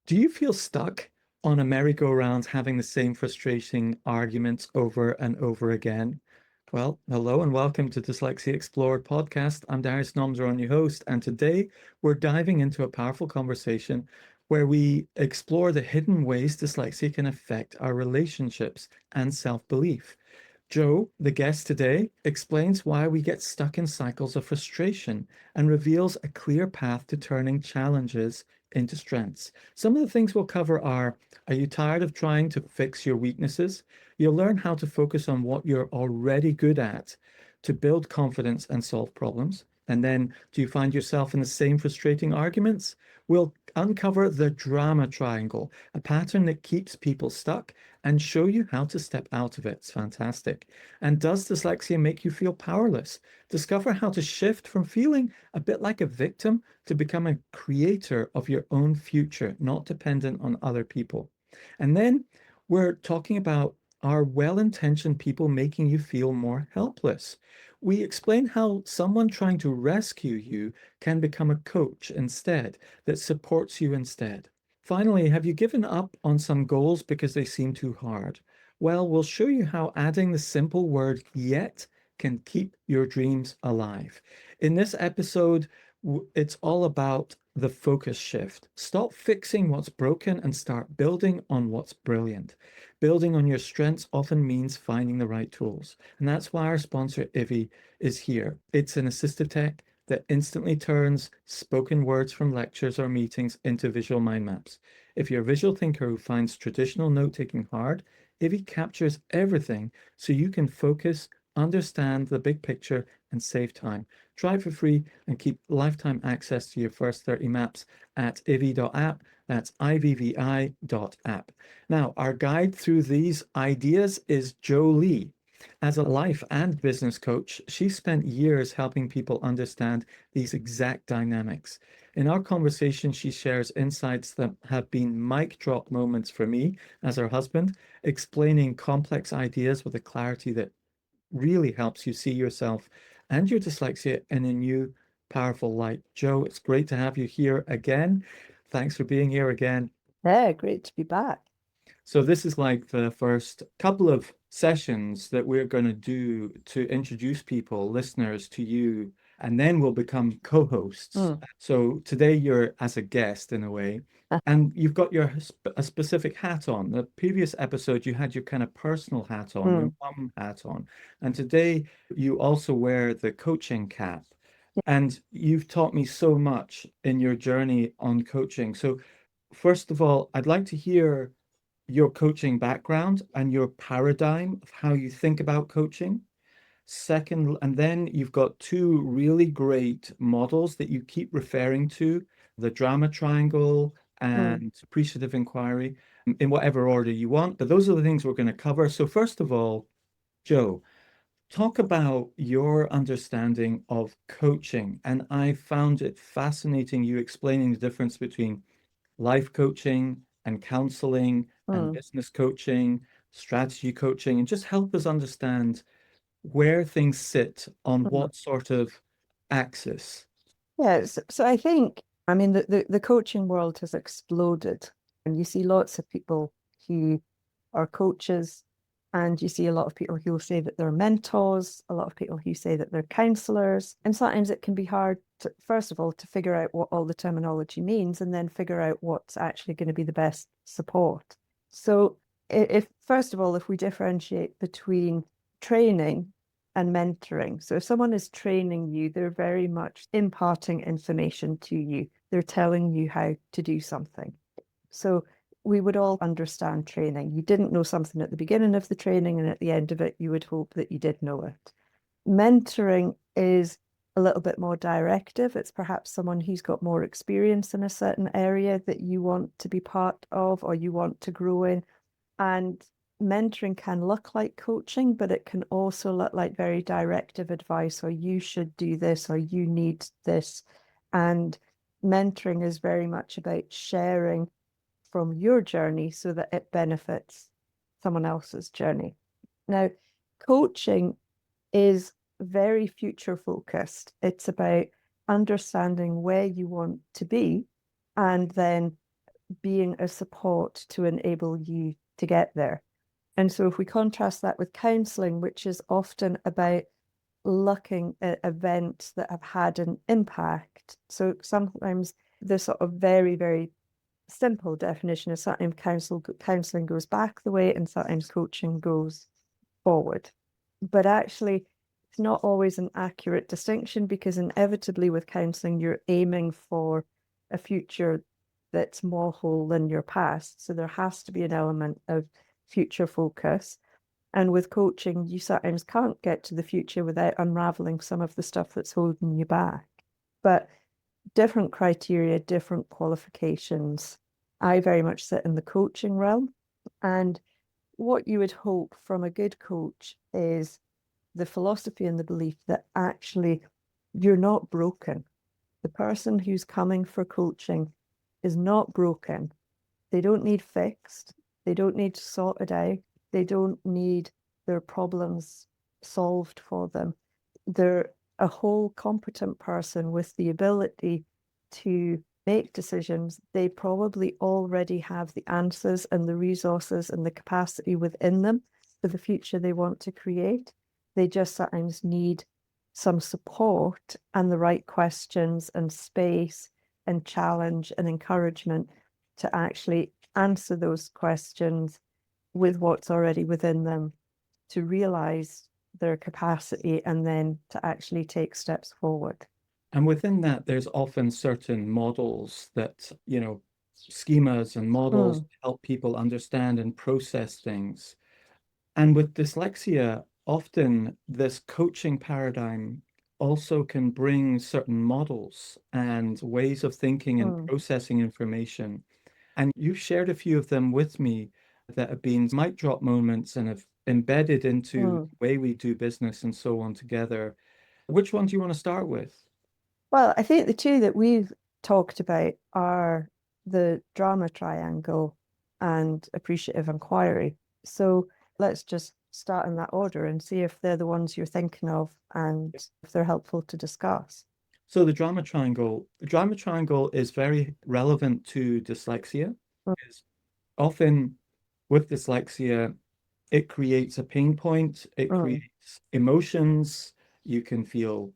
Do you feel stuck on a merry-go-round having the same frustrating arguments over and over again? Well, hello and welcome to Dyslexia Explored Podcast. I'm Darius Namdaran, your host, and today we're diving into a powerful conversation where we explore the hidden ways dyslexia can affect our relationships and self-belief. Joe, the guest today, explains why we get stuck in cycles of frustration and reveals a clear path to turning challenges into strengths. Some of the things we'll cover are you tired of trying to fix your weaknesses? You'll learn how to focus on what you're already good at to build confidence and solve problems. And then, do you find yourself in the same frustrating arguments? We'll uncover the drama triangle, a pattern that keeps people stuck, and show you how to step out of it. It's fantastic. And does dyslexia make you feel powerless? Discover how to shift from feeling a bit like a victim to become a creator of your own future, not dependent on other people. And then we're talking about, are well-intentioned people making you feel more helpless? We explain how someone trying to rescue you can become a coach instead, that supports you instead. Finally, have you given up on some goals because they seem too hard? Well, we'll show you how adding the simple word yet can keep your dreams alive. In this episode, it's all about the focus shift. Stop fixing what's broken and start building on what's brilliant. Building on your strengths often means finding the right tools. And that's why our sponsor, ivvi, is here. It's an assistive tech that instantly turns spoken words from lectures or meetings into visual mind maps. If you're a visual thinker who finds traditional note-taking hard, ivvi captures everything so you can focus, understand the big picture, and save time. Try it for free and keep lifetime access to your first 30 maps at ivvi.app. That's ivvi.app. Now, our guide through these ideas is Jo Lee. As a life and business coach, she spent years helping people understand these exact dynamics. In our conversation, she shares insights that have been mic drop moments for me as her husband, explaining complex ideas with a clarity that really helps you see yourself and your dyslexia in a new, powerful light. Jo, it's great to have you here again. Thanks for being here again. Yeah, great to be back. So this is like the first couple of sessions that we're going to do to introduce people, listeners to you, and then we'll become co-hosts. Mm. So today you're as a guest in a way, and you've got a specific hat on. The previous episode you had your kind of personal hat on, your Mm. mum hat on, and today you also wear the coaching cap. And you've taught me so much in your journey on coaching. So first of all, I'd like to hear your coaching background and your paradigm of how you think about coaching. Second, and then you've got two really great models that you keep referring to, the drama triangle Mm. and appreciative inquiry, in whatever order you want. But those are the things we're going to cover. So first of all, Joe, talk about your understanding of coaching. And I found it fascinating you explaining the difference between life coaching and counseling and Mm. business coaching, strategy coaching, and just help us understand where things sit on Mm. what sort of axis. Yeah, so I think, I mean, the coaching world has exploded, and you see lots of people who are coaches, and you see a lot of people who will say that they're mentors, a lot of people who say that they're counselors, and sometimes it can be hard to, first of all, to figure out what all the terminology means, and then figure out what's actually going to be the best support. So, if first of all, if we differentiate between training and mentoring. So if someone is training you, they're very much imparting information to you. They're telling you how to do something. So we would all understand training. You didn't know something at the beginning of the training, and at the end of it, you would hope that you did know it. Mentoring is a little bit more directive. It's perhaps someone who's got more experience in a certain area that you want to be part of or you want to grow in. And mentoring can look like coaching, but it can also look like very directive advice, or you should do this, or you need this. And mentoring is very much about sharing from your journey so that it benefits someone else's journey. Now, coaching is very future focused. It's about understanding where you want to be and then being a support to enable you to get there. And so if we contrast that with counselling, which is often about looking at events that have had an impact. So sometimes the sort of very, very simple definition is sometimes counselling goes back the way and sometimes coaching goes forward. But actually, it's not always an accurate distinction, because inevitably with counselling, you're aiming for a future that's more whole than your past. So there has to be an element of future focus. And with coaching, you sometimes can't get to the future without unraveling some of the stuff that's holding you back. But different criteria, different qualifications. I very much sit in the coaching realm. And what you would hope from a good coach is the philosophy and the belief that actually you're not broken. The person who's coming for coaching is not broken. They don't need fixed. They don't need sorted out. They don't need their problems solved for them. They're a whole competent person with the ability to make decisions. They probably already have the answers and the resources and the capacity within them for the future they want to create. They just sometimes need some support and the right questions and space and challenge and encouragement to actually answer those questions with what's already within them, to realize their capacity and then to actually take steps forward. And within that, there's often certain models that, schemas and models help people understand and process things. And with dyslexia, often this coaching paradigm also can bring certain models and ways of thinking and processing information. And you've shared a few of them with me that have been mic drop moments and have embedded into the way we do business and so on together. Which one do you want to start with? Well, I think the two that we've talked about are the drama triangle and appreciative inquiry. So let's just start in that order and see if they're the ones you're thinking of and if they're helpful to discuss. So the drama triangle is very relevant to dyslexia. Because often with dyslexia, it creates a pain point, it creates emotions. You can feel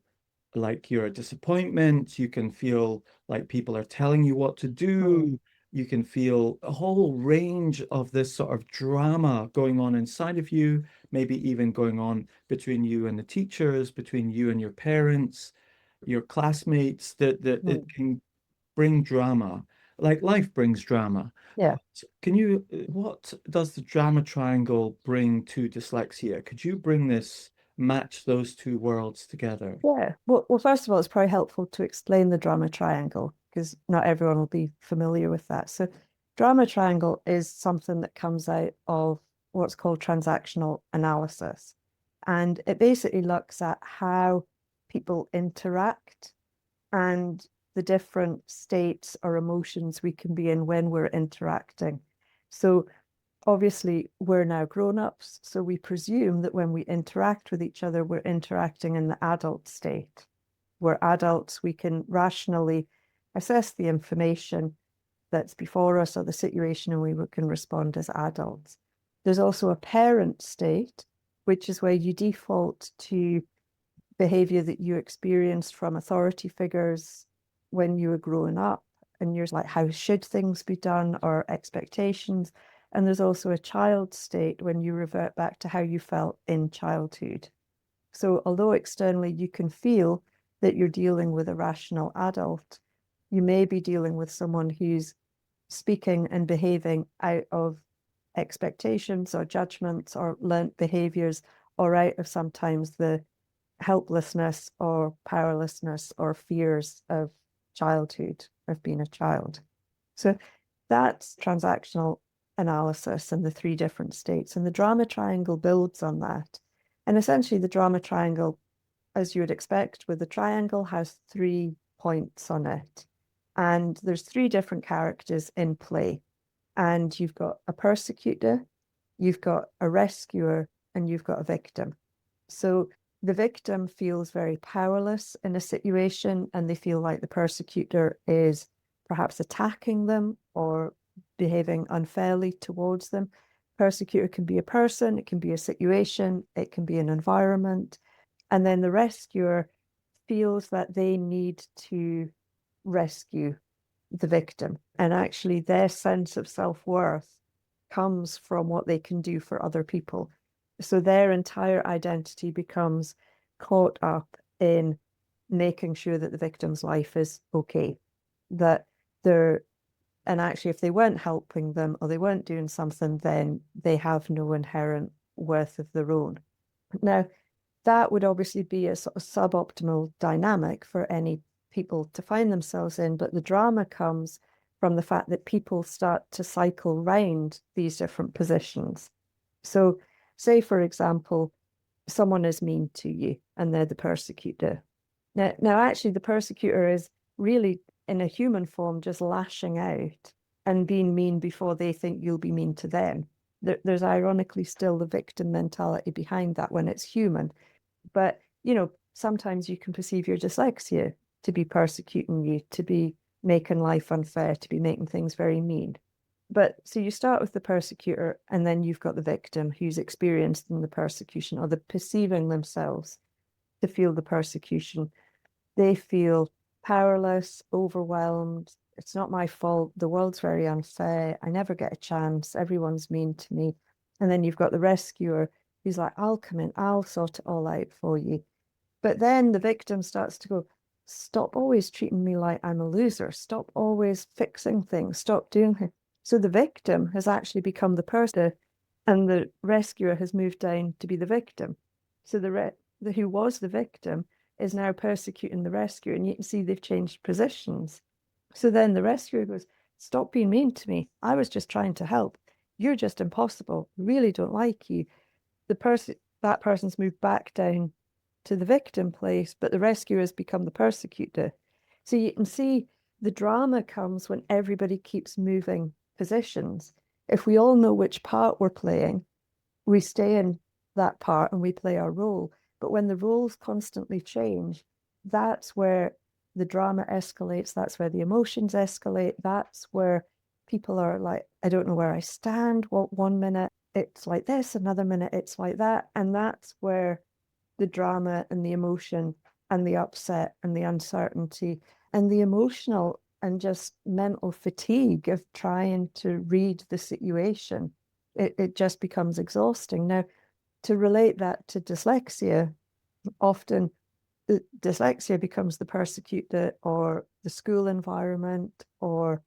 like you're a disappointment. You can feel like people are telling you what to do. You can feel a whole range of this sort of drama going on inside of you, maybe even going on between you and the teachers, between you and your parents, your classmates, that it can bring drama, like life brings drama. Yeah. What does the drama triangle bring to dyslexia? Could you match those two worlds together? Yeah. Well, first of all, it's probably helpful to explain the drama triangle, because not everyone will be familiar with that. So drama triangle is something that comes out of what's called transactional analysis. And it basically looks at how people interact and the different states or emotions we can be in when we're interacting. So obviously, we're now grown-ups, so we presume that when we interact with each other, we're interacting in the adult state. We're adults, we can rationally assess the information that's before us or the situation, and we can respond as adults. There's also a parent state, which is where you default to behavior that you experienced from authority figures when you were growing up, and you're like, how should things be done, or expectations. And there's also a child state when you revert back to how you felt in childhood. So although externally you can feel that you're dealing with a rational adult, you may be dealing with someone who's speaking and behaving out of expectations or judgments or learnt behaviors, or out of sometimes the helplessness or powerlessness or fears of childhood, of being a child. So that's transactional analysis and the three different states. And the drama triangle builds on that. And essentially the drama triangle, as you would expect with a triangle, has 3 points on it. And there's 3 different characters in play. And you've got a persecutor, you've got a rescuer, and you've got a victim. So the victim feels very powerless in a situation, and they feel like the persecutor is perhaps attacking them or behaving unfairly towards them. Persecutor can be a person, it can be a situation, it can be an environment. And then the rescuer feels that they need to rescue the victim. And actually, their sense of self-worth comes from what they can do for other people. So their entire identity becomes caught up in making sure that the victim's life is okay. That they're, and actually, if they weren't helping them or they weren't doing something, then they have no inherent worth of their own. Now, that would obviously be a sort of suboptimal dynamic for any people to find themselves in, but the drama comes from the fact that people start to cycle round these different positions. So, say, for example, someone is mean to you and they're the persecutor. Now, actually, the persecutor is really in a human form just lashing out and being mean before they think you'll be mean to them. There's ironically still the victim mentality behind that when it's human. But, sometimes you can perceive your dyslexia to be persecuting you, to be making life unfair, to be making things very mean. But so you start with the persecutor, and then you've got the victim who's experiencing the persecution or the perceiving themselves to feel the persecution. They feel powerless, overwhelmed. It's not my fault. The world's very unfair. I never get a chance. Everyone's mean to me. And then you've got the rescuer who's like, I'll come in, I'll sort it all out for you. But then the victim starts to go, stop always treating me like I'm a loser. Stop always fixing things. Stop doing it. So the victim has actually become the person, and the rescuer has moved down to be the victim. So the who was the victim is now persecuting the rescuer, and you can see they've changed positions. So then the rescuer goes, stop being mean to me. I was just trying to help. You're just impossible. Really don't like you. That person's moved back down to the victim place, but the rescuer has become the persecutor. So you can see the drama comes when everybody keeps moving positions. If we all know which part we're playing, we stay in that part and we play our role. But when the roles constantly change, that's where the drama escalates. That's where the emotions escalate. That's where people are like, I don't know where I stand. What 1 minute it's like this, another minute it's like that. And that's where the drama and the emotion and the upset and the uncertainty and the emotional and just mental fatigue of trying to read the situation, it just becomes exhausting. Now, to relate that to dyslexia, often the dyslexia becomes the persecutor or the school environment or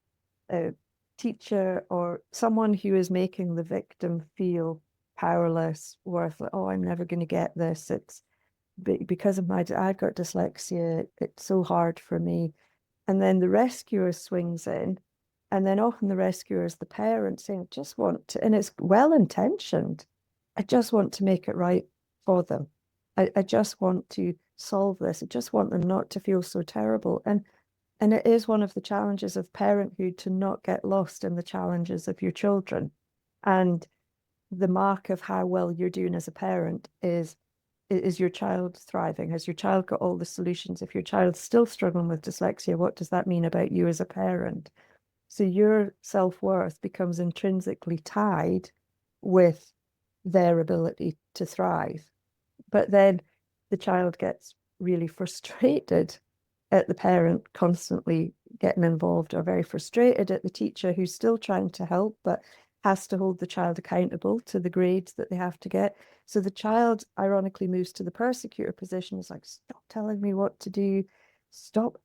a teacher or someone who is making the victim feel powerless, worthless. Oh, I'm never going to get this. It's because of I've got dyslexia. It's so hard for me. And then the rescuer swings in, and then often the rescuer is the parent saying, I just want to, and it's well-intentioned, I just want to make it right for them. I just want to solve this. I just want them not to feel so terrible. And it is one of the challenges of parenthood to not get lost in the challenges of your children. And the mark of how well you're doing as a parent is your child thriving? Has your child got all the solutions? If your child's still struggling with dyslexia, what does that mean about you as a parent? So your self-worth becomes intrinsically tied with their ability to thrive. But then the child gets really frustrated at the parent constantly getting involved, or very frustrated at the teacher who's still trying to help, but has to hold the child accountable to the grades that they have to get. So the child ironically moves to the persecutor position. It's like, stop telling me what to do. Stop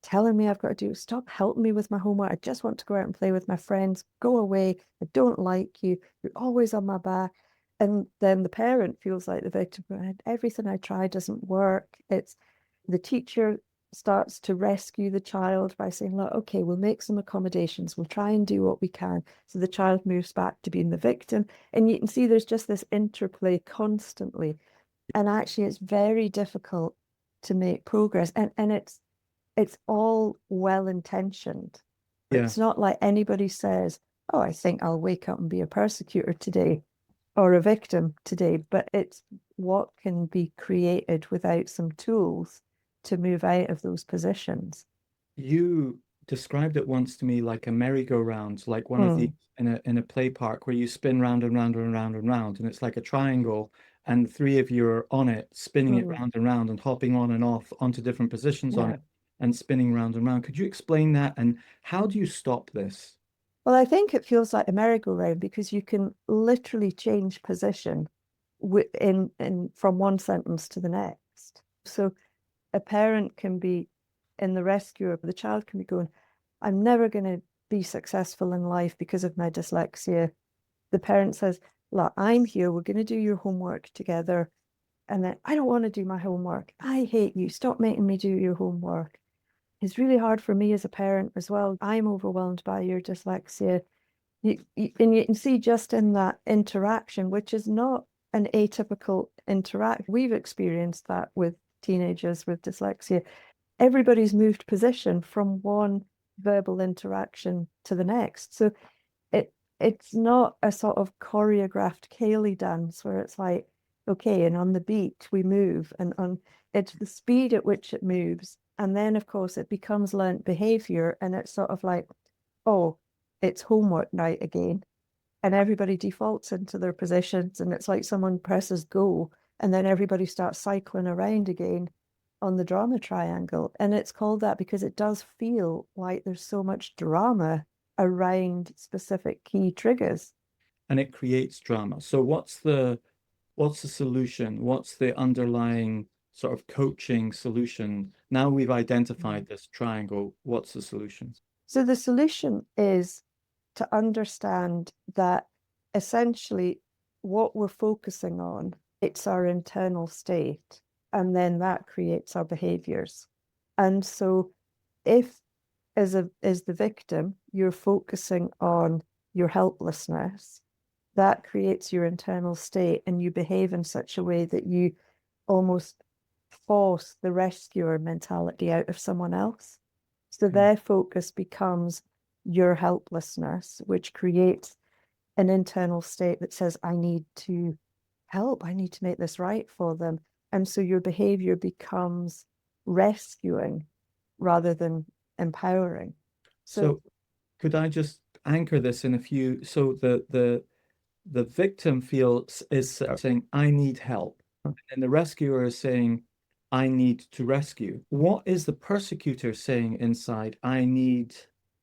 telling me I've got to do. Stop helping me with my homework. I just want to go out and play with my friends. Go away. I don't like you. You're always on my back. And then the parent feels like the victim. Everything I try doesn't work. It's the teacher starts to rescue the child by saying, look, okay, we'll make some accommodations. We'll try and do what we can. So the child moves back to being the victim. And you can see there's just this interplay constantly. And actually, it's very difficult to make progress. And it's all well-intentioned. Yeah. It's not like anybody says, oh, I think I'll wake up and be a persecutor today or a victim today. But it's what can be created without some tools to move out of those positions. You described it once to me like a merry-go-round, like one of the Mm, in a play park where you spin round and round and round and round, and it's like a triangle, and three of you are on it, spinning it mm, round and round and hopping on and off onto different positions on yeah. it and spinning round and round. Could you explain that? And how do you stop this? Well, I think it feels like a merry-go-round because you can literally change position in from one sentence to the next. So a parent can be in the rescue, the child can be going, I'm never going to be successful in life because of my dyslexia. The parent says, look, I'm here. We're going to do your homework together. And then I don't want to do my homework. I hate you. Stop making me do your homework. It's really hard for me as a parent as well. I'm overwhelmed by your dyslexia. And you can see just in that interaction, which is not an atypical interaction. We've experienced that with teenagers with dyslexia. Everybody's moved position from one verbal interaction to the next. So it's not a sort of choreographed Cayley dance where it's like, okay, and on the beat we move, and on it's the speed at which it moves. And then of course it becomes learnt behavior, and it's sort of like, oh, it's homework night again. And everybody defaults into their positions, and it's like someone presses go, and then everybody starts cycling around again on the drama triangle. And it's called that because it does feel like there's so much drama around specific key triggers. And it creates drama. So what's the solution? What's the underlying sort of coaching solution? Now we've identified this triangle. What's the solution? So the solution is to understand that essentially what we're focusing on, it's our internal state, and then that creates our behaviors. And so if as the victim, you're focusing on your helplessness, that creates your internal state, and you behave in such a way that you almost force the rescuer mentality out of someone else. So Okay. their focus becomes your helplessness, which creates an internal state that says, I need to help, I need to make this right for them. And so your behavior becomes rescuing rather than empowering. So So could I just anchor this in a few? So the victim feels is saying, I need help. And the rescuer is saying, I need to rescue. What is the persecutor saying inside? I need.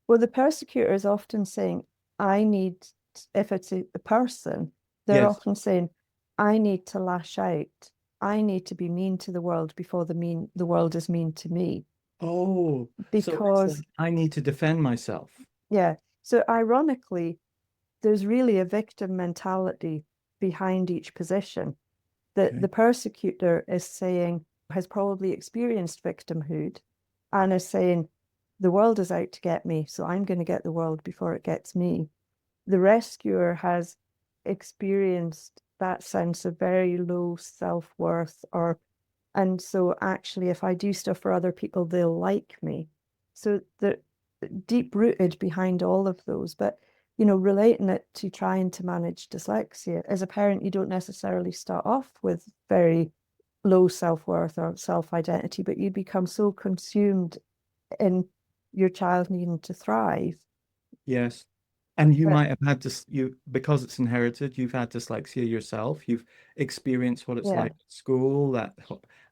well, the persecutor is often saying, I need, if it's a person, they're Yes. often saying, I need to lash out. I need to be mean to the world before the world is mean to me. Oh, so it's Because, like I need to defend myself. yeah, so ironically, there's really a victim mentality behind each position that Okay. the persecutor is saying, has probably experienced victimhood, and is saying, the world is out to get me, so I'm going to get the world before it gets me. The rescuer has experienced that sense of very low self-worth, and so actually if I do stuff for other people, they'll like me. So the deep rooted behind all of those. But relating it to trying to manage dyslexia, as a parent, you don't necessarily start off with very low self-worth or self-identity, but you become so consumed in your child needing to thrive Yes. And you that, might have had this, because it's inherited, you've had dyslexia yourself. You've experienced what it's yeah. like at school,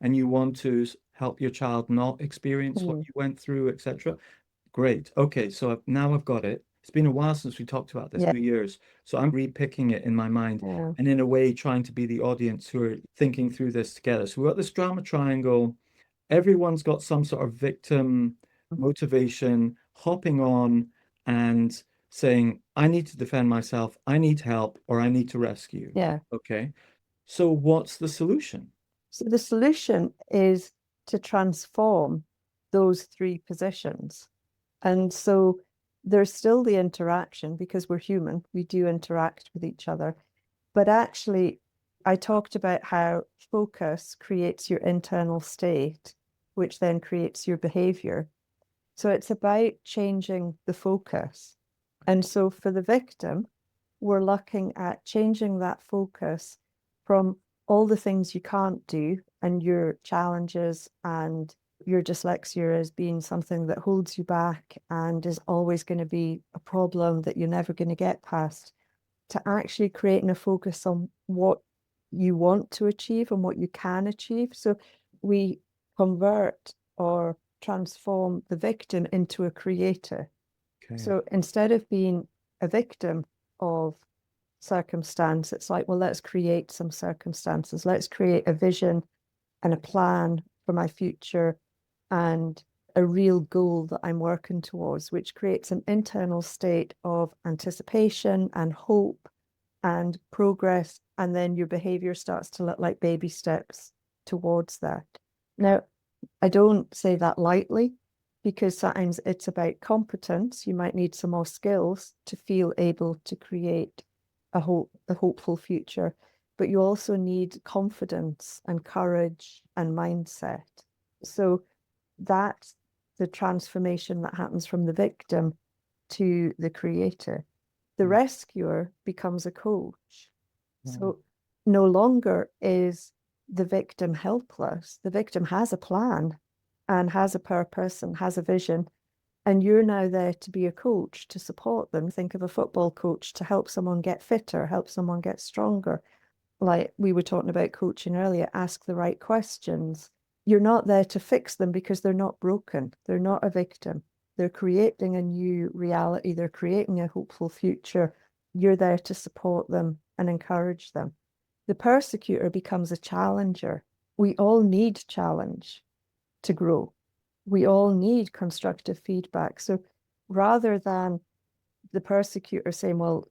and you want to help your child not experience what Mm, you went through, etc. Great. Okay, so now I've got it. It's been a while since we talked about this, yeah, 2 years. So I'm repicking it in my mind yeah, and in a way trying to be the audience who are thinking through this together. So we've got this drama triangle. Everyone's got some sort of victim motivation, hopping on and saying, I need to defend myself, I need help, or I need to rescue. yeah. Okay. So what's the solution? So the solution is to transform those three positions. And so there's still the interaction because we're human, we do interact with each other. But actually, I talked about how focus creates your internal state, which then creates your behavior. So it's about changing the focus. And so for the victim, we're looking at changing that focus from all the things you can't do and your challenges and your dyslexia as being something that holds you back and is always going to be a problem that you're never going to get past, to actually creating a focus on what you want to achieve and what you can achieve. So we convert or transform the victim into a creator. Okay. So instead of being a victim of circumstance, it's like, well, let's create some circumstances. Let's create a vision and a plan for my future and a real goal that I'm working towards, which creates an internal state of anticipation and hope and progress. And then your behavior starts to look like baby steps towards that. Now, I don't say that lightly, because sometimes it's about competence. You might need some more skills to feel able to create a hopeful future, but you also need confidence and courage and mindset. So that's the transformation that happens from the victim to the creator. The rescuer becomes a coach. So no longer is the victim helpless. The victim has a plan and has a purpose and has a vision. And you're now there to be a coach to support them. Think of a football coach to help someone get fitter, help someone get stronger. Like we were talking about coaching earlier, ask the right questions. You're not there to fix them because they're not broken. They're not a victim. They're creating a new reality. They're creating a hopeful future. You're there to support them and encourage them. The persecutor becomes a challenger. We all need challenge to grow. We all need constructive feedback. So rather than the persecutor saying, well,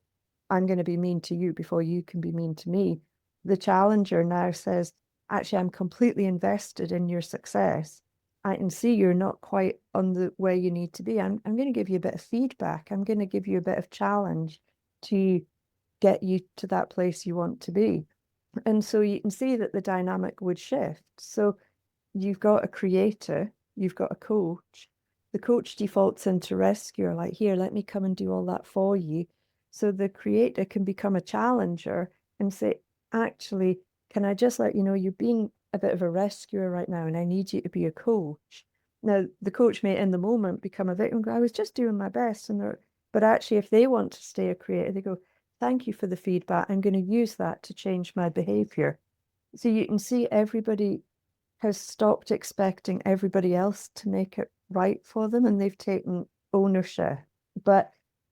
I'm going to be mean to you before you can be mean to me, the challenger now says, actually, I'm completely invested in your success. I can see you're not quite on the way you need to be. I'm going to give you a bit of feedback. I'm going to give you a bit of challenge to get you to that place you want to be. And so you can see that the dynamic would shift. So you've got a creator, you've got a coach. The coach defaults into rescuer, like, here, let me come and do all that for you. So the creator can become a challenger and say, actually, can I just let you know you're being a bit of a rescuer right now, and I need you to be a coach. Now, the coach may in the moment become a victim. I was just doing my best. But actually, if they want to stay a creator, they go, thank you for the feedback. I'm going to use that to change my behavior. So you can see everybody has stopped expecting everybody else to make it right for them, and they've taken ownership. But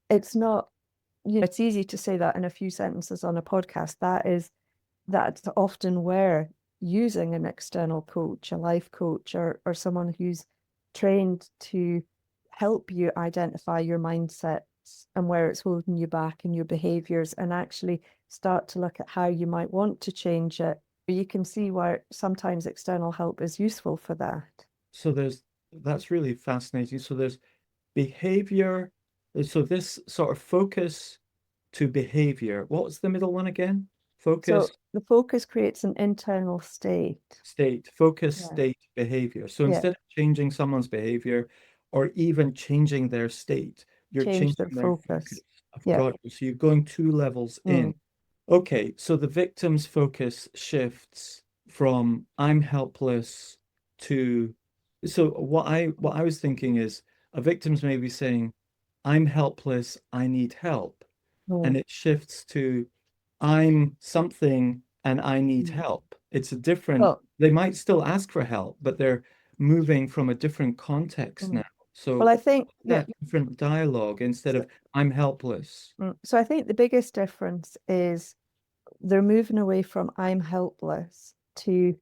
it's not, it's easy to say that in a few sentences on a podcast. That's often where using an external coach, a life coach, or someone who's trained to help you identify your mindsets and where it's holding you back and your behaviors, and actually start to look at how you might want to change it. You can see why sometimes external help is useful for that. So that's really fascinating. So there's behavior. So this sort of focus to behavior. What's the middle one again? Focus, So the focus creates an internal state. state, focus, Yeah. state, behavior. So Yeah. instead of changing someone's behavior or even changing their state, you're Change changing their their focus. focus. I've Yeah. got you. So you're going 2 levels in. Okay, so the victim's focus shifts from I'm helpless to, so what I was thinking is a victim's maybe saying, I'm helpless, I need help. And it shifts to I'm something and I need help. It's a different, Well, they might still ask for help, but they're moving from a different context now. well, So I think that different dialogue instead of I'm helpless. so I think the biggest difference is they're moving away from I'm helpless to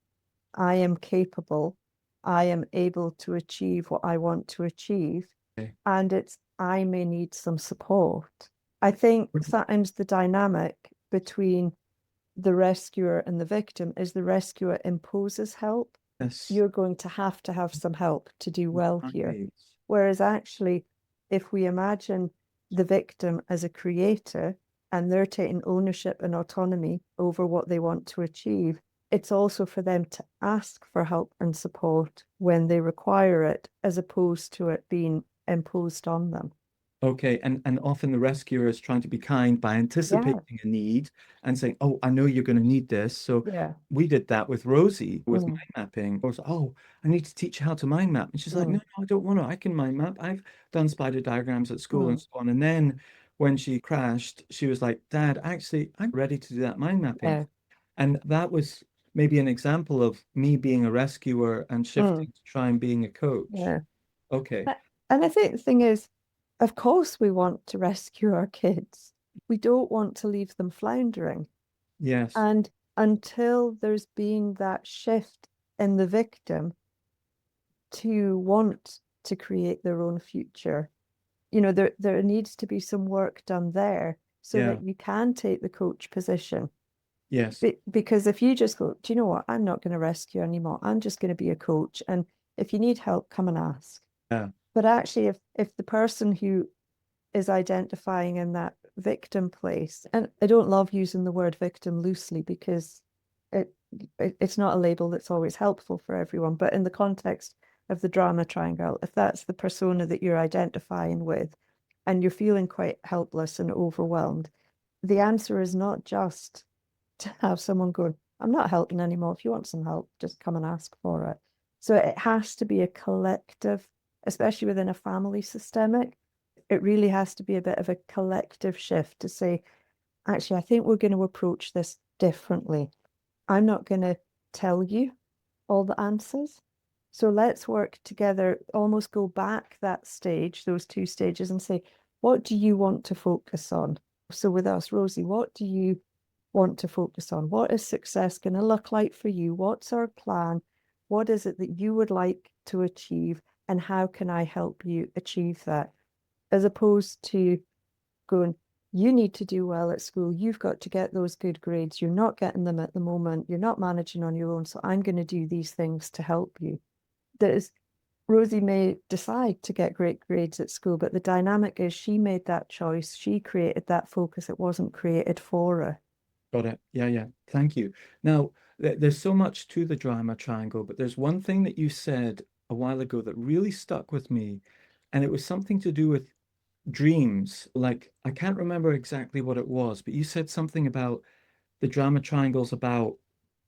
I am capable, I am able to achieve what I want to achieve, Okay. and it's I may need some support. I think sometimes the dynamic between the rescuer and the victim is the rescuer imposes help. Yes. You're going to have some help to do well here. Right. Whereas actually, if we imagine the victim as a creator and they're taking ownership and autonomy over what they want to achieve, it's also for them to ask for help and support when they require it, as opposed to it being imposed on them. Okay, and often the rescuer is trying to be kind by Yeah, anticipating a need and saying, "Oh, I know you're going to need this." So yeah. we did that with Rosie with Mm, mind mapping. Or, "Oh, I need to teach you how to mind map," and she's like, "No, mm, no, I don't want to. I can mind map. I've done spider diagrams at school and mm. so on." And then when she crashed, she was like, "Dad, actually, I'm ready to do that mind mapping," Yeah. and that was maybe an example of me being a rescuer and Mm, shifting to try and being a coach. yeah. Okay. A- And I think the thing is, of course, we want to rescue our kids. We don't want to leave them floundering. Yes. And until there's been that shift in the victim to want to create their own future, there needs to be some work done there so Yeah. that you can take the coach position. Yes. Because if you just go, do you know what? I'm not going to rescue anymore. I'm just going to be a coach. And if you need help, come and ask. Yeah. But actually, if the person who is identifying in that victim place, and I don't love using the word victim loosely because it, it's not a label that's always helpful for everyone, but in the context of the drama triangle, if that's the persona that you're identifying with and you're feeling quite helpless and overwhelmed, the answer is not just to have someone going, I'm not helping anymore. If you want some help, just come and ask for it. So it has to be a collective, especially within a family systemic. It really has to be a bit of a collective shift to say, actually, I think we're going to approach this differently. I'm not going to tell you all the answers. So let's work together, almost go back that stage, those two stages, and say, what do you want to focus on? So with us, Rosie, what do you want to focus on? What is success going to look like for you? What's our plan? What is it that you would like to achieve? And how can I help you achieve that? As opposed to going, you need to do well at school. You've got to get those good grades. You're not getting them at the moment. You're not managing on your own. So I'm going to do these things to help you. There's Rosie may decide to get great grades at school, but the dynamic is she made that choice. She created that focus. It wasn't created for her. Got it. Yeah, yeah. Thank you. Now, there's so much to the drama triangle, but there's one thing that you said a while ago that really stuck with me, and it was something to do with dreams. Like, I can't remember exactly what it was, but you said something about the drama triangle's about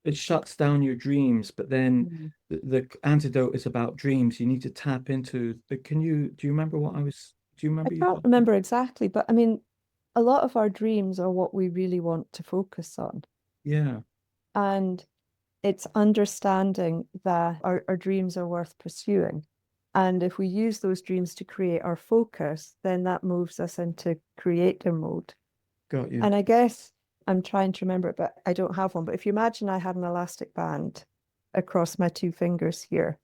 it shuts down your dreams, but then Mm. the antidote is about dreams. You need to tap into the, do you remember do you I remember you can't talking? remember exactly, but I mean, a lot of our dreams are what we really want to focus on. Yeah, And it's understanding that our dreams are worth pursuing. And if we use those dreams to create our focus, then that moves us into creator mode. got you. And I guess I'm trying to remember it, but I don't have one. But if you imagine I had an elastic band across my two fingers here,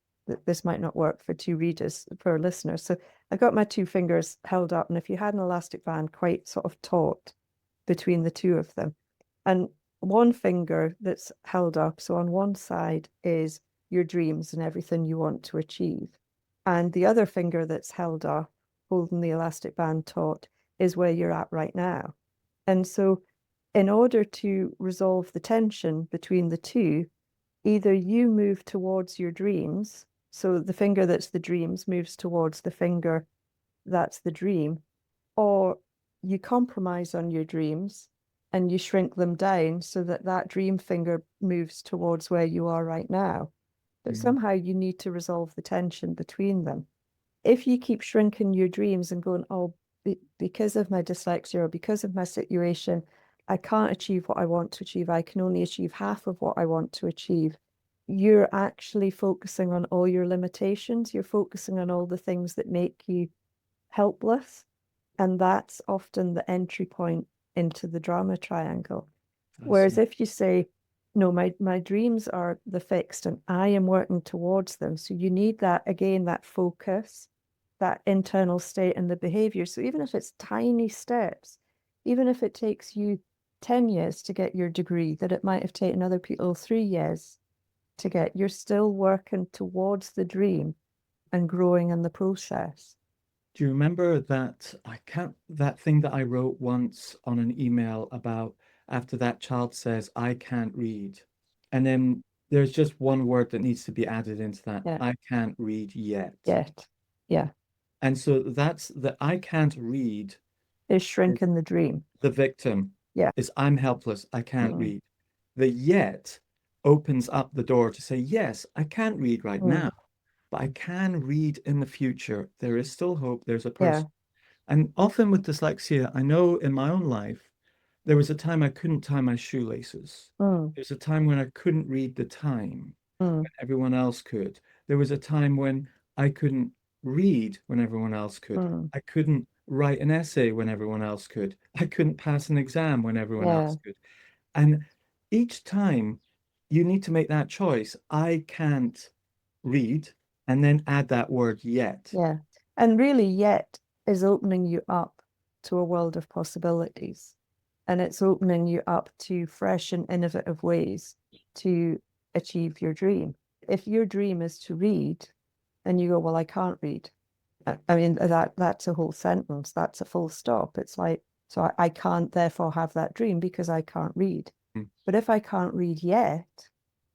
this might not work for two readers, for listeners. So I got my two fingers held up, and if you had an elastic band quite sort of taut between the two of them, and one finger that's held up, so on one side is your dreams and everything you want to achieve, and the other finger that's held up, holding the elastic band taut, is where you're at right now. And so, in order to resolve the tension between the two, either you move towards your dreams, so the finger that's the dreams moves towards the finger that's the dream, or you compromise on your dreams and you shrink them down so that that dream finger moves towards where you are right now. But Mm. somehow you need to resolve the tension between them. If you keep shrinking your dreams and going, oh, because of my dyslexia or because of my situation, I can't achieve what I want to achieve. I can only achieve half of what I want to achieve. You're actually focusing on all your limitations. You're focusing on all the things that make you helpless. And that's often the entry point into the drama triangle. Whereas Fascinating. if you say, no, my dreams are the fixed and I am working towards them. So you need that, again, that focus, that internal state and the behavior. So even if it's tiny steps, even if it takes you 10 years to get your degree, that it might have taken other people 3 years to get, you're still working towards the dream and growing in the process. Do you remember that thing that I wrote once on an email about after that child says, I can't read? And then there's just one word that needs to be added into that. Yeah, I can't read yet. yet. Yeah. And so that's the I can't read Is shrinking the dream. the victim Yeah. is I'm helpless, I can't Mm, read. The yet opens up the door to say, yes, I can't read right mm, now, but I can read in the future. There is still hope. There's a yeah. person. And often with dyslexia, I know in my own life, there was a time I couldn't tie my shoelaces. Mm, There was a time when I couldn't read the time mm, when everyone else could. There was a time when I couldn't read when everyone else could. mm, I couldn't write an essay when everyone else could. I couldn't pass an exam when everyone yeah. else could. And each time you need to make that choice. I can't read, and then add that word yet. Yeah. And really, yet is opening you up to a world of possibilities. And it's opening you up to fresh and innovative ways to achieve your dream. If your dream is to read and you go, well, I can't read. I mean, that's a whole sentence. That's a full stop. It's like, so I can't therefore have that dream because I can't read. Mm. But if I can't read yet,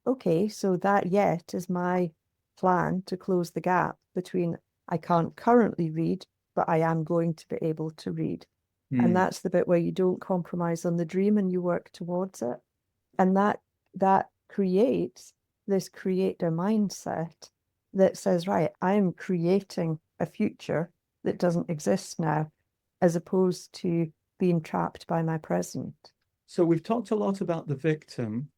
okay, so that yet is my plan to close the gap between I can't currently read, but I am going to be able to read. And Mm. that's the bit where you don't compromise on the dream and you work towards it. And that creates this creator mindset that says, right, I'm creating a future that doesn't exist now, as opposed to being trapped by my present. So we've talked a lot about the victim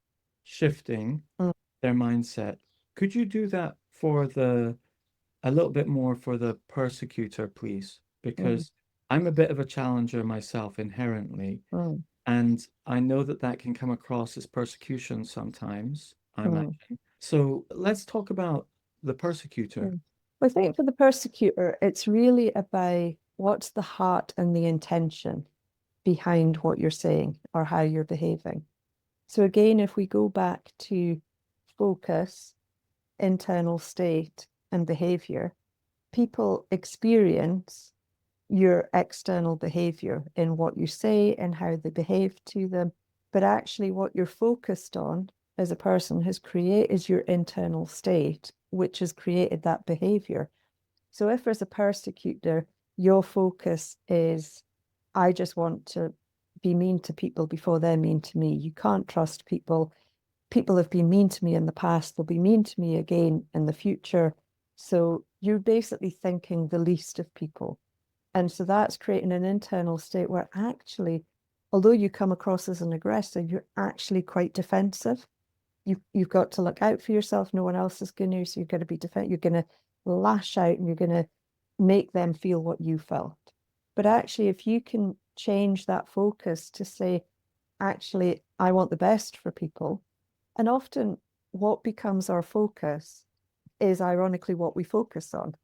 shifting Mm, their mindset. Could you do that for a little bit more for the persecutor, please? mm, Because I'm a bit of a challenger myself inherently, mm, and I know that that can come across as persecution sometimes, I mm, imagine. So let's talk about the persecutor. mm. I think for the persecutor, it's really about what's the heart and the intention behind what you're saying or how you're behaving. So again, if we go back to focus, internal state, and behavior, people experience your external behavior in what you say and how they behave to them. But actually, what you're focused on as a person has created your internal state, which has created that behavior. So if as a persecutor, your focus is, I just want to be mean to people before they're mean to me. You can't trust people. People have been mean to me in the past. They'll be mean to me again in the future. So you're basically thinking the least of people. And so that's creating an internal state where actually, although you come across as an aggressor, you're actually quite defensive. You've got to look out for yourself. No one else is going to. So you're going to be defensive. You're going to lash out and you're going to make them feel what you felt. But actually, if you can change that focus to say, actually, I want the best for people. And often what becomes our focus is ironically what we focus on.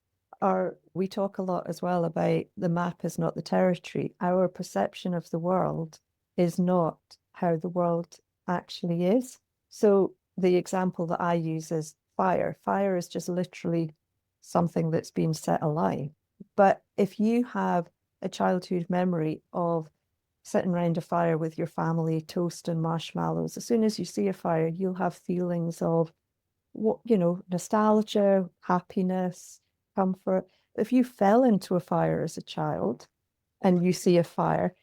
We talk a lot as well about the map is not the territory. Our perception of the world is not how the world actually is. So the example that I use is fire. Fire is just literally something that's been set alight. But if you have a childhood memory of sitting around a fire with your family, toast and marshmallows, as soon as you see a fire, you'll have feelings of what, nostalgia, happiness, comfort. If you fell into a fire as a child and you see a fire,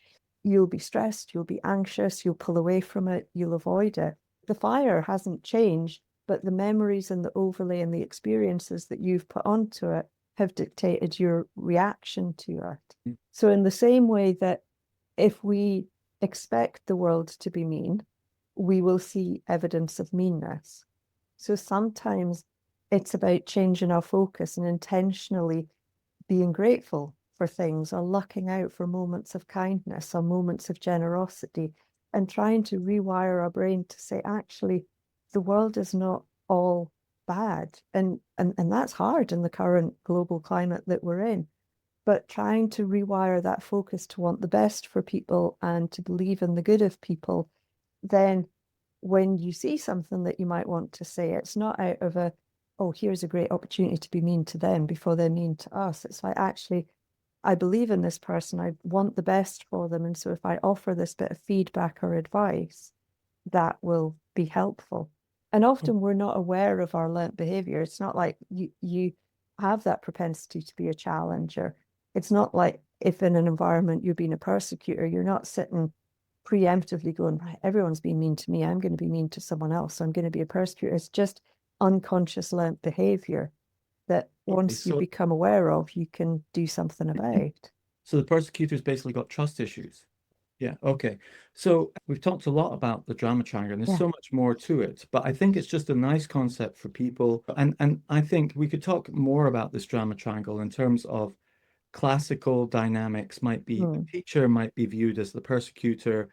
you'll be stressed, you'll be anxious, you'll pull away from it, you'll avoid it. The fire hasn't changed, but the memories and the overlay and the experiences that you've put onto it have dictated your reaction to it. So in the same way that if we expect the world to be mean, we will see evidence of meanness. So sometimes it's about changing our focus and intentionally being grateful for things or looking out for moments of kindness or moments of generosity and trying to rewire our brain to say, actually, the world is not all bad. And that's hard in the current global climate that we're in. But trying to rewire that focus to want the best for people and to believe in the good of people, then when you see something that you might want to say, it's not out of oh, here's a great opportunity to be mean to them before they're mean to us. It's like, actually, I believe in this person. I want the best for them. And so if I offer this bit of feedback or advice, that will be helpful. And often we're not aware of our learnt behavior. It's not like you have that propensity to be a challenger. It's not like if in an environment you're being a persecutor, you're not sitting preemptively going, right, everyone's being mean to me, I'm going to be mean to someone else, so I'm going to be a persecutor. It's just unconscious learned behavior that Okay, once you become aware of, you can do something about. so the persecutor's basically got trust issues. Yeah, okay. So we've talked a lot about the drama triangle, and there's Yeah. so much more to it, but I think it's just a nice concept for people. And I think we could talk more about this drama triangle in terms of classical dynamics might be the Mm, teacher might be viewed as the persecutor,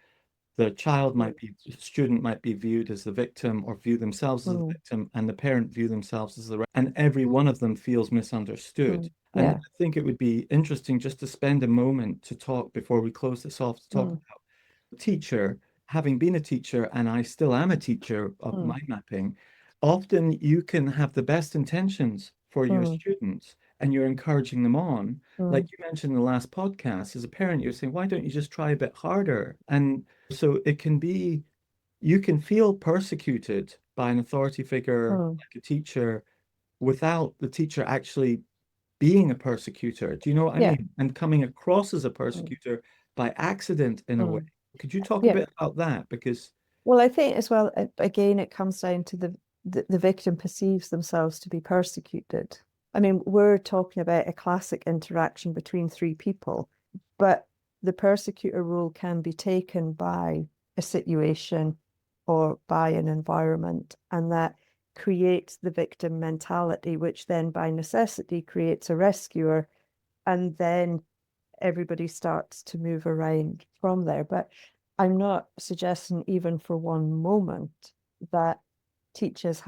the child might be, the student might be viewed as the victim or view themselves as the mm, victim, and the parent view themselves as and every one of them feels misunderstood. And yeah. I think it would be interesting just to spend a moment to talk before we close this off to talk Mm, about teacher, having been a teacher, and I still am a teacher of mm, mind mapping, often you can have the best intentions for your mm, students and you're encouraging them on. Like mm, you mentioned in the last podcast, as a parent, you're saying, why don't you just try a bit harder? And so it can be, you can feel persecuted by an authority figure mm, like a teacher without the teacher actually being a persecutor. Do you know what I yeah. mean? And coming across as a Mm, persecutor by accident in a way. mm, Could you talk a yeah. bit about that? Because Well, I think as well, again, it comes down to the victim perceives themselves to be persecuted. I mean, we're talking about a classic interaction between three people, but the persecutor role can be taken by a situation or by an environment, and that creates the victim mentality, which then by necessity creates a rescuer, and then everybody starts to move around from there. But I'm not suggesting even for one moment that teachers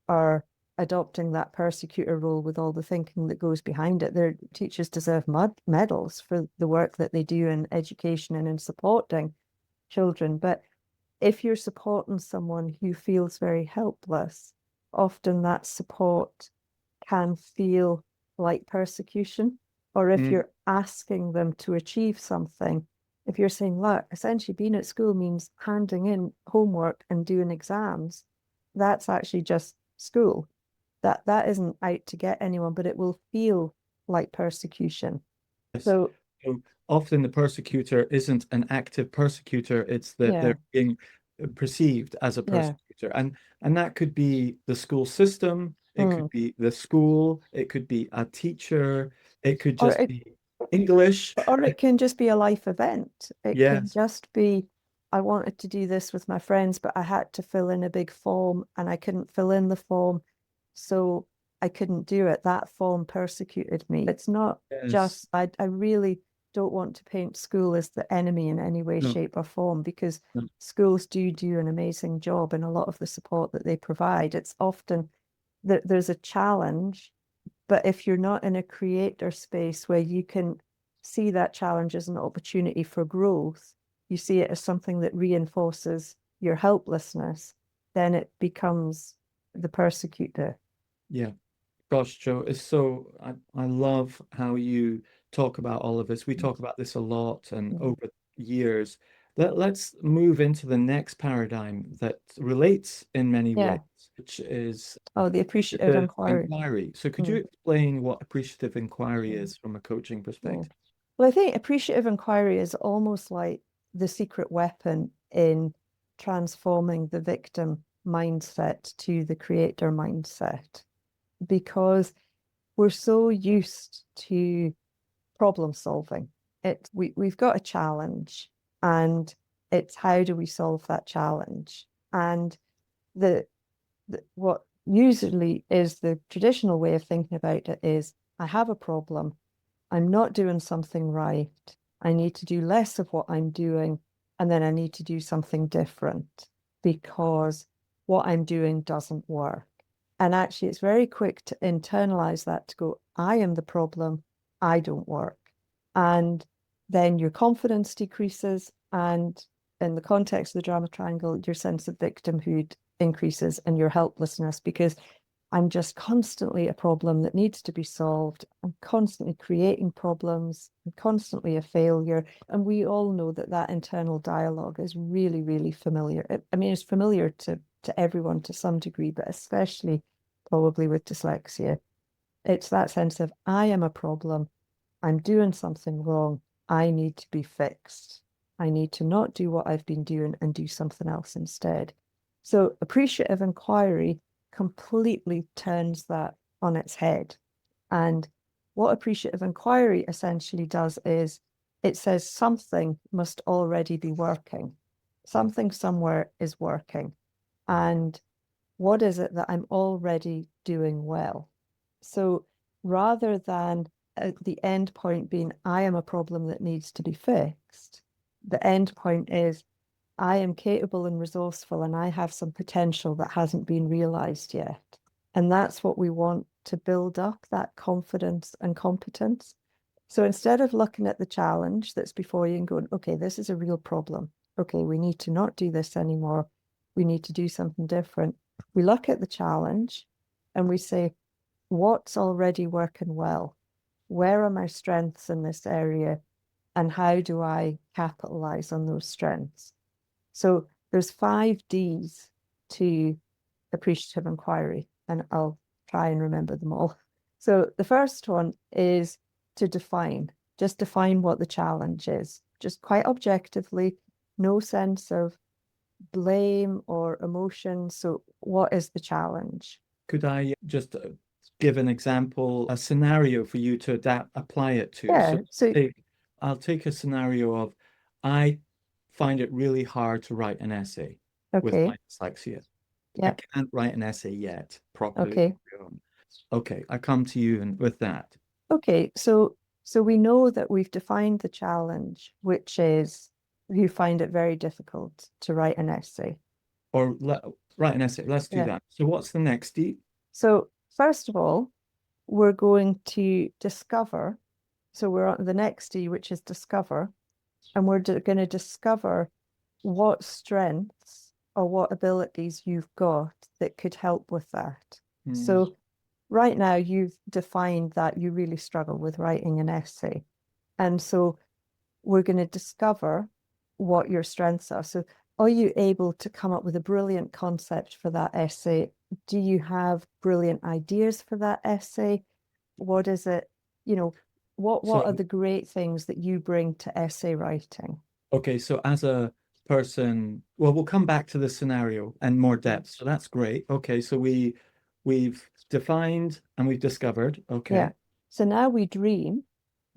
are adopting that persecutor role with all the thinking that goes behind it. Their teachers deserve medals for the work that they do in education and in supporting children. But if you're supporting someone who feels very helpless, often that support can feel like persecution. Or if mm, you're asking them to achieve something, if you're saying, look, essentially being at school means handing in homework and doing exams, that's actually just school. That isn't out to get anyone, but it will feel like persecution. yes. So So often the persecutor isn't an active persecutor, it's that yeah, they're being perceived as a yeah. persecutor. And that could be the school system, it could Mm. be the school, it could be a teacher, it could Or just it be English. or it can just be a life event. It can Yes. just be, I wanted to do this with my friends, but I had to fill in a big form and I couldn't fill in the form. So I couldn't do it. That form persecuted me. It's not Yes. just, I really don't want to paint school as the enemy in any way, No. shape, or form, because No. schools do an amazing job in a lot of the support that they provide. It's often that there's a challenge, but if you're not in a creator space where you can see that challenge as an opportunity for growth, you see it as something that reinforces your helplessness, then it becomes the persecutor. Yeah. Gosh, Joe, it's so I love how you talk about all of this. We talk about this a lot and Mm. over years. Let's move into the next paradigm that relates in many ways, Yeah. which is Oh, the appreciative appreciative inquiry. inquiry. So could you Mm. explain what appreciative inquiry Mm. is from a coaching Mm. perspective? Well, I think appreciative inquiry is almost like the secret weapon in transforming the victim mindset to the creator mindset, because we're so used to problem solving. We've got a challenge, and it's how do we solve that challenge? And the, what usually is the traditional way of thinking about it is, I have a problem, I'm not doing something right, I need to do less of what I'm doing, and then I need to do something different because what I'm doing doesn't work. And actually, it's very quick to internalize that, to go, I am the problem, I don't work. And then your confidence decreases. And in the context of the drama triangle, your sense of victimhood increases and your helplessness, because I'm just constantly a problem that needs to be solved. I'm constantly creating problems. I'm constantly a failure. And we all know that that internal dialogue is really, really familiar. I mean, it's familiar to everyone to some degree, but especially probably with dyslexia. It's that sense of, I am a problem. I'm doing something wrong. I need to be fixed. I need to not do what I've been doing and do something else instead. So appreciative inquiry completely turns that on its head. And what appreciative inquiry essentially does is it says something must already be working. Something somewhere is working. And what is it that I'm already doing well? So rather than the end point being, I am a problem that needs to be fixed, the end point is, I am capable and resourceful and I have some potential that hasn't been realized yet. And that's what we want to build up, that confidence and competence. So instead of looking at the challenge that's before you and going, okay, this is a real problem. Okay, we need to not do this anymore. We need to do something different. We look at the challenge and we say, what's already working well? Where are my strengths in this area? And how do I capitalize on those strengths? So there's 5 Ds to appreciative inquiry, and I'll try and remember them all. So the first one is to define, just define what the challenge is, just quite objectively, no sense of blame or emotion. So what is the challenge? Could I just give an example, a scenario for you to apply it to? Yeah. So I'll take a scenario of, I find it really hard to write an essay with okay. my dyslexia. I Yeah. can't write an essay yet properly. Okay. Okay, I come to you and with that. Okay. So we know that we've defined the challenge, which is you find it very difficult to write an essay. Or write an essay. Let's do Yeah. that. So what's the next D? So first of all, we're going to discover. So we're on the next D, which is discover, and we're going to discover what strengths or what abilities you've got that could help with that. So right now you've defined that you really struggle with writing an essay. And so we're going to discover what your strengths are. So are you able to come up with a brilliant concept for that essay? Do you have brilliant ideas for that essay? What is it, what are the great things that you bring to essay writing? Okay, so as a person, well, we'll come back to the scenario and more depth. So that's great. Okay, so we've defined and we've discovered. Okay. Yeah. So now we dream.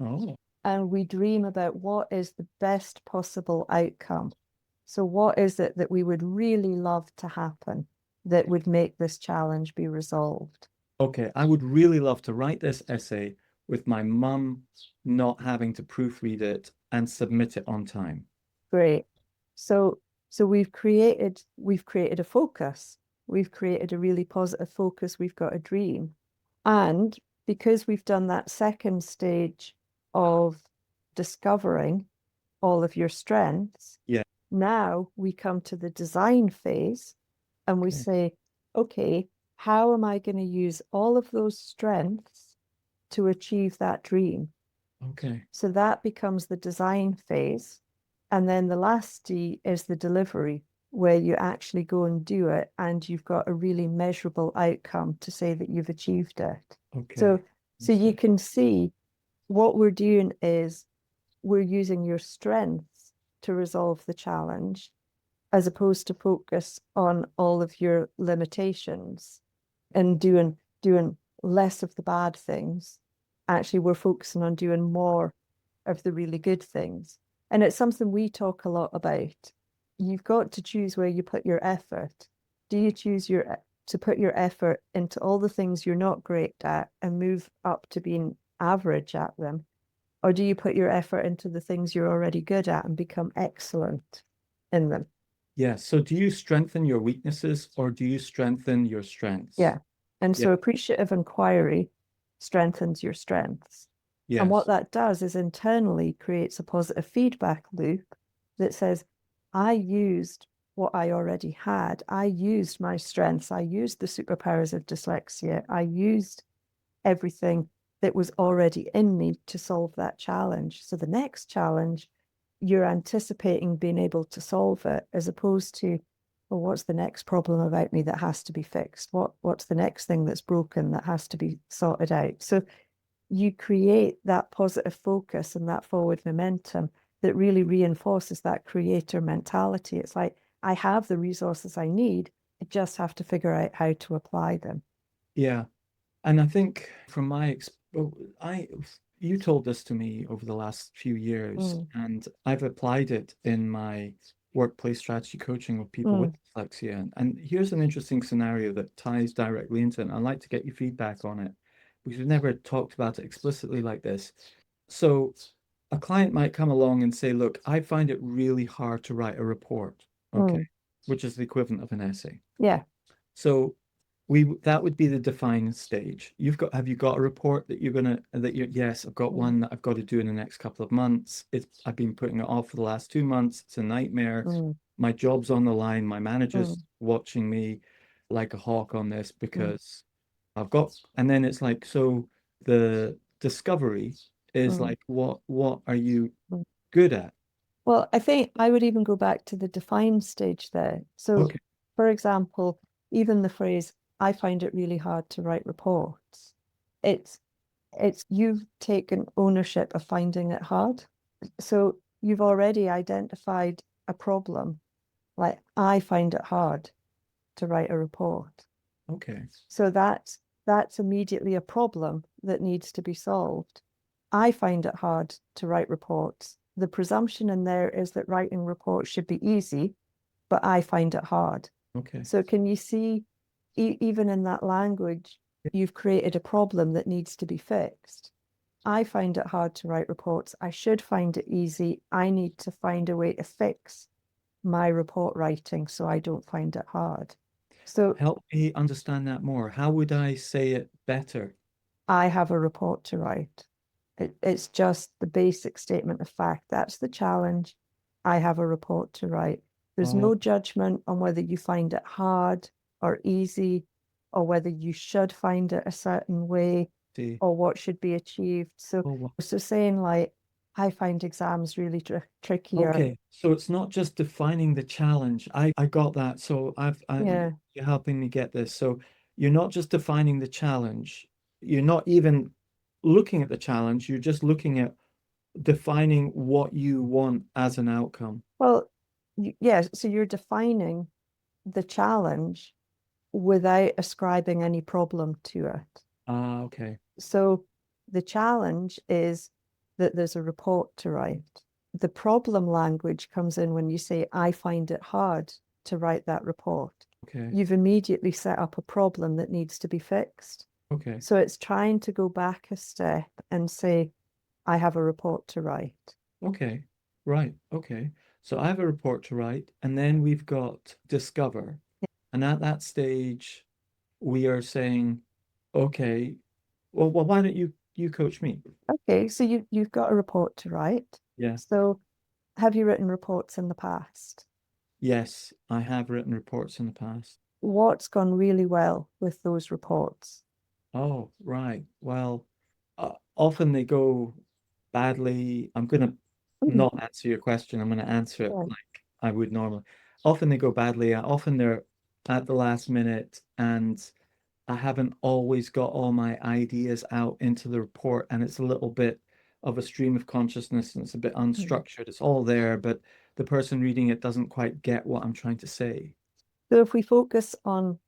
Oh. And we dream about what is the best possible outcome. So what is it that we would really love to happen that would make this challenge be resolved? Okay, I would really love to write this essay with my mum not having to proofread it and submit it on time. Great. So we've created a focus. We've created a really positive focus. We've got a dream. And because we've done that second stage of discovering all of your strengths, Yeah. now we come to the design phase and we say, okay, how am I going to use all of those strengths to achieve that dream? Okay. So that becomes the design phase. And then the last D is the delivery, where you actually go and do it and you've got a really measurable outcome to say that you've achieved it. Okay. So you can see what we're doing is we're using your strengths to resolve the challenge, as opposed to focus on all of your limitations and doing less of the bad things. Actually, we're focusing on doing more of the really good things. And it's something we talk a lot about. You've got to choose where you put your effort. Do you choose to put your effort into all the things you're not great at and move up to being average at them? Or do you put your effort into the things you're already good at and become excellent in them? Yeah. So do you strengthen your weaknesses or do you strengthen your strengths? Yeah. And so appreciative inquiry strengthens your strengths. Yes. And what that does is internally creates a positive feedback loop that says, I used what I already had. I used my strengths. I used the superpowers of dyslexia. I used everything that was already in me to solve that challenge. So the next challenge, you're anticipating being able to solve it, as opposed to, well, what's the next problem about me that has to be fixed? What's the next thing that's broken that has to be sorted out? So you create that positive focus and that forward momentum that really reinforces that creator mentality. It's like, I have the resources I need, I just have to figure out how to apply them. Yeah. And I think from you told this to me over the last few years, and I've applied it in my workplace strategy coaching with people with dyslexia. And here's an interesting scenario that ties directly into it. And I'd like to get your feedback on it because we've never talked about it explicitly like this. So a client might come along and say, look, I find it really hard to write a report, okay, which is the equivalent of an essay. Yeah. So that would be the define stage. Have you got a report that yes, I've got one that I've got to do in the next couple of months. I've been putting it off for the last 2 months. It's a nightmare. My job's on the line. My manager's watching me like a hawk on this because and then it's like, so the discovery is like, what are you good at? Well, I think I would even go back to the define stage there. So, Okay. for example, even the phrase, I find it really hard to write reports. It's you've taken ownership of finding it hard. So you've already identified a problem. Like, I find it hard to write a report. Okay. So that's immediately a problem that needs to be solved. I find it hard to write reports. The presumption in there is that writing reports should be easy, but I find it hard. Okay. So can you see, even in that language, you've created a problem that needs to be fixed. I find it hard to write reports. I should find it easy. I need to find a way to fix my report writing so I don't find it hard. So help me understand that more. How would I say it better? I have a report to write. It's just the basic statement of fact. That's the challenge. I have a report to write. There's no judgment on whether you find it hard or easy, or whether you should find it a certain way, or what should be achieved. So, saying like, I find exams really tricky. Okay, so it's not just defining the challenge. I got that. So you're helping me get this. So you're not just defining the challenge. You're not even looking at the challenge. You're just looking at defining what you want as an outcome. Well, yeah. So you're defining the challenge without ascribing any problem to it. Okay. So the challenge is that there's a report to write. The problem language comes in when you say, I find it hard to write that report. Okay. You've immediately set up a problem that needs to be fixed. Okay. So it's trying to go back a step and say, I have a report to write. Okay. Right. Okay. So I have a report to write, and then we've got discover. And at that stage, we are saying, okay, well, why don't you coach me? Okay, so you've got a report to write. Yeah. So have you written reports in the past? Yes, I have written reports in the past. What's gone really well with those reports? Oh, right. Well, often they go badly. I'm going to not answer your question. I'm going to answer it like I would normally. Often they go badly. Often they're at the last minute, and I haven't always got all my ideas out into the report, and it's a little bit of a stream of consciousness, and it's a bit unstructured. It's all there, but the person reading it doesn't quite get what I'm trying to say. So if we focus on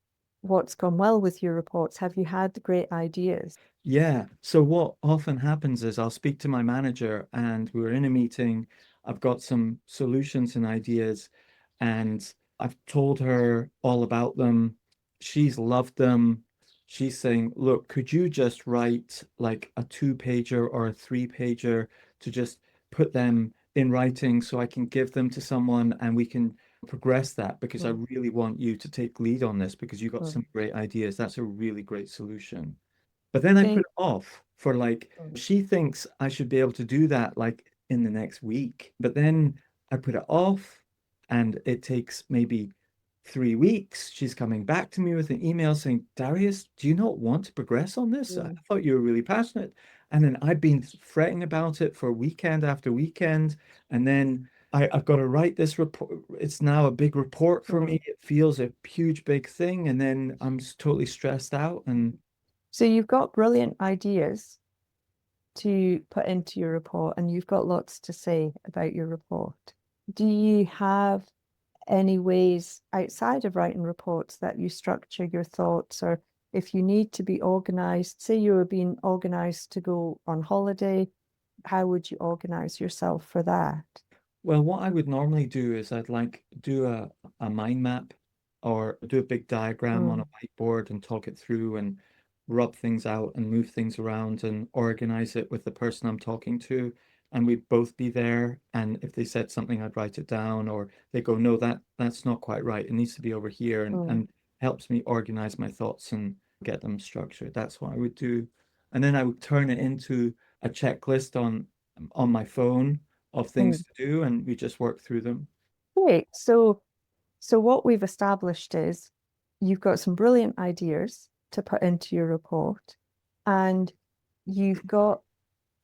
what's gone well with your reports, have you had great ideas? Yeah. So what often happens is I'll speak to my manager and we're in a meeting. I've got some solutions and ideas, and I've told her all about them. She's loved them. She's saying, look, could you just write like a 2-pager or a 3-pager to just put them in writing so I can give them to someone and we can progress that, because I really want you to take lead on this because you got some great ideas. That's a really great solution. But then I put it off for like, she thinks I should be able to do that like in the next week. But then I put it off and it takes maybe 3 weeks. She's coming back to me with an email saying, Darius, do you not want to progress on this? I thought you were really passionate. And then I've been fretting about it for weekend after weekend. And then I've got to write this report. It's now a big report for Mm. me. It feels a huge, big thing. And then I'm totally stressed out. And So you've got brilliant ideas to put into your report, and you've got lots to say about your report. Do you have any ways outside of writing reports that you structure your thoughts, or if you need to be organized, say you were being organized to go on holiday, how would you organize yourself for that? well, what I would normally do is I'd like do a mind map or do a big diagram on a Mm, whiteboard and talk it through and rub things out and move things around and organize it with the person I'm talking to. And we'd both be there. And if they said something, I'd write it down, or they go, no, that's not quite right. It needs to be over here, mm, and helps me organize my thoughts and get them structured. That's what I would do. And then I would turn it into a checklist on my phone of mm. things to do, and we just work through them. Great. So what we've established is you've got some brilliant ideas to put into your report, and you've got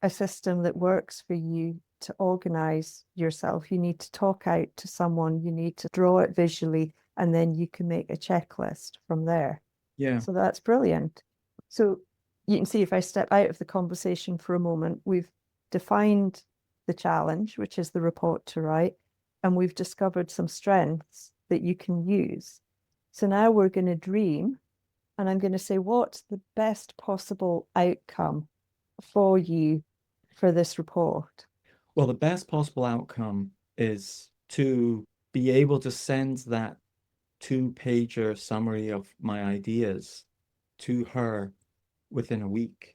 a system that works for you to organize yourself. You need to talk out to someone, you need to draw it visually, and then you can make a checklist from there. Yeah. So that's brilliant. So you can see if I step out of the conversation for a moment, we've defined the challenge, which is the report to write, and we've discovered some strengths that you can use. So now we're going to dream, and I'm going to say, what's the best possible outcome for you for this report? Well, the best possible outcome is to be able to send that two-pager summary of my ideas to her within a week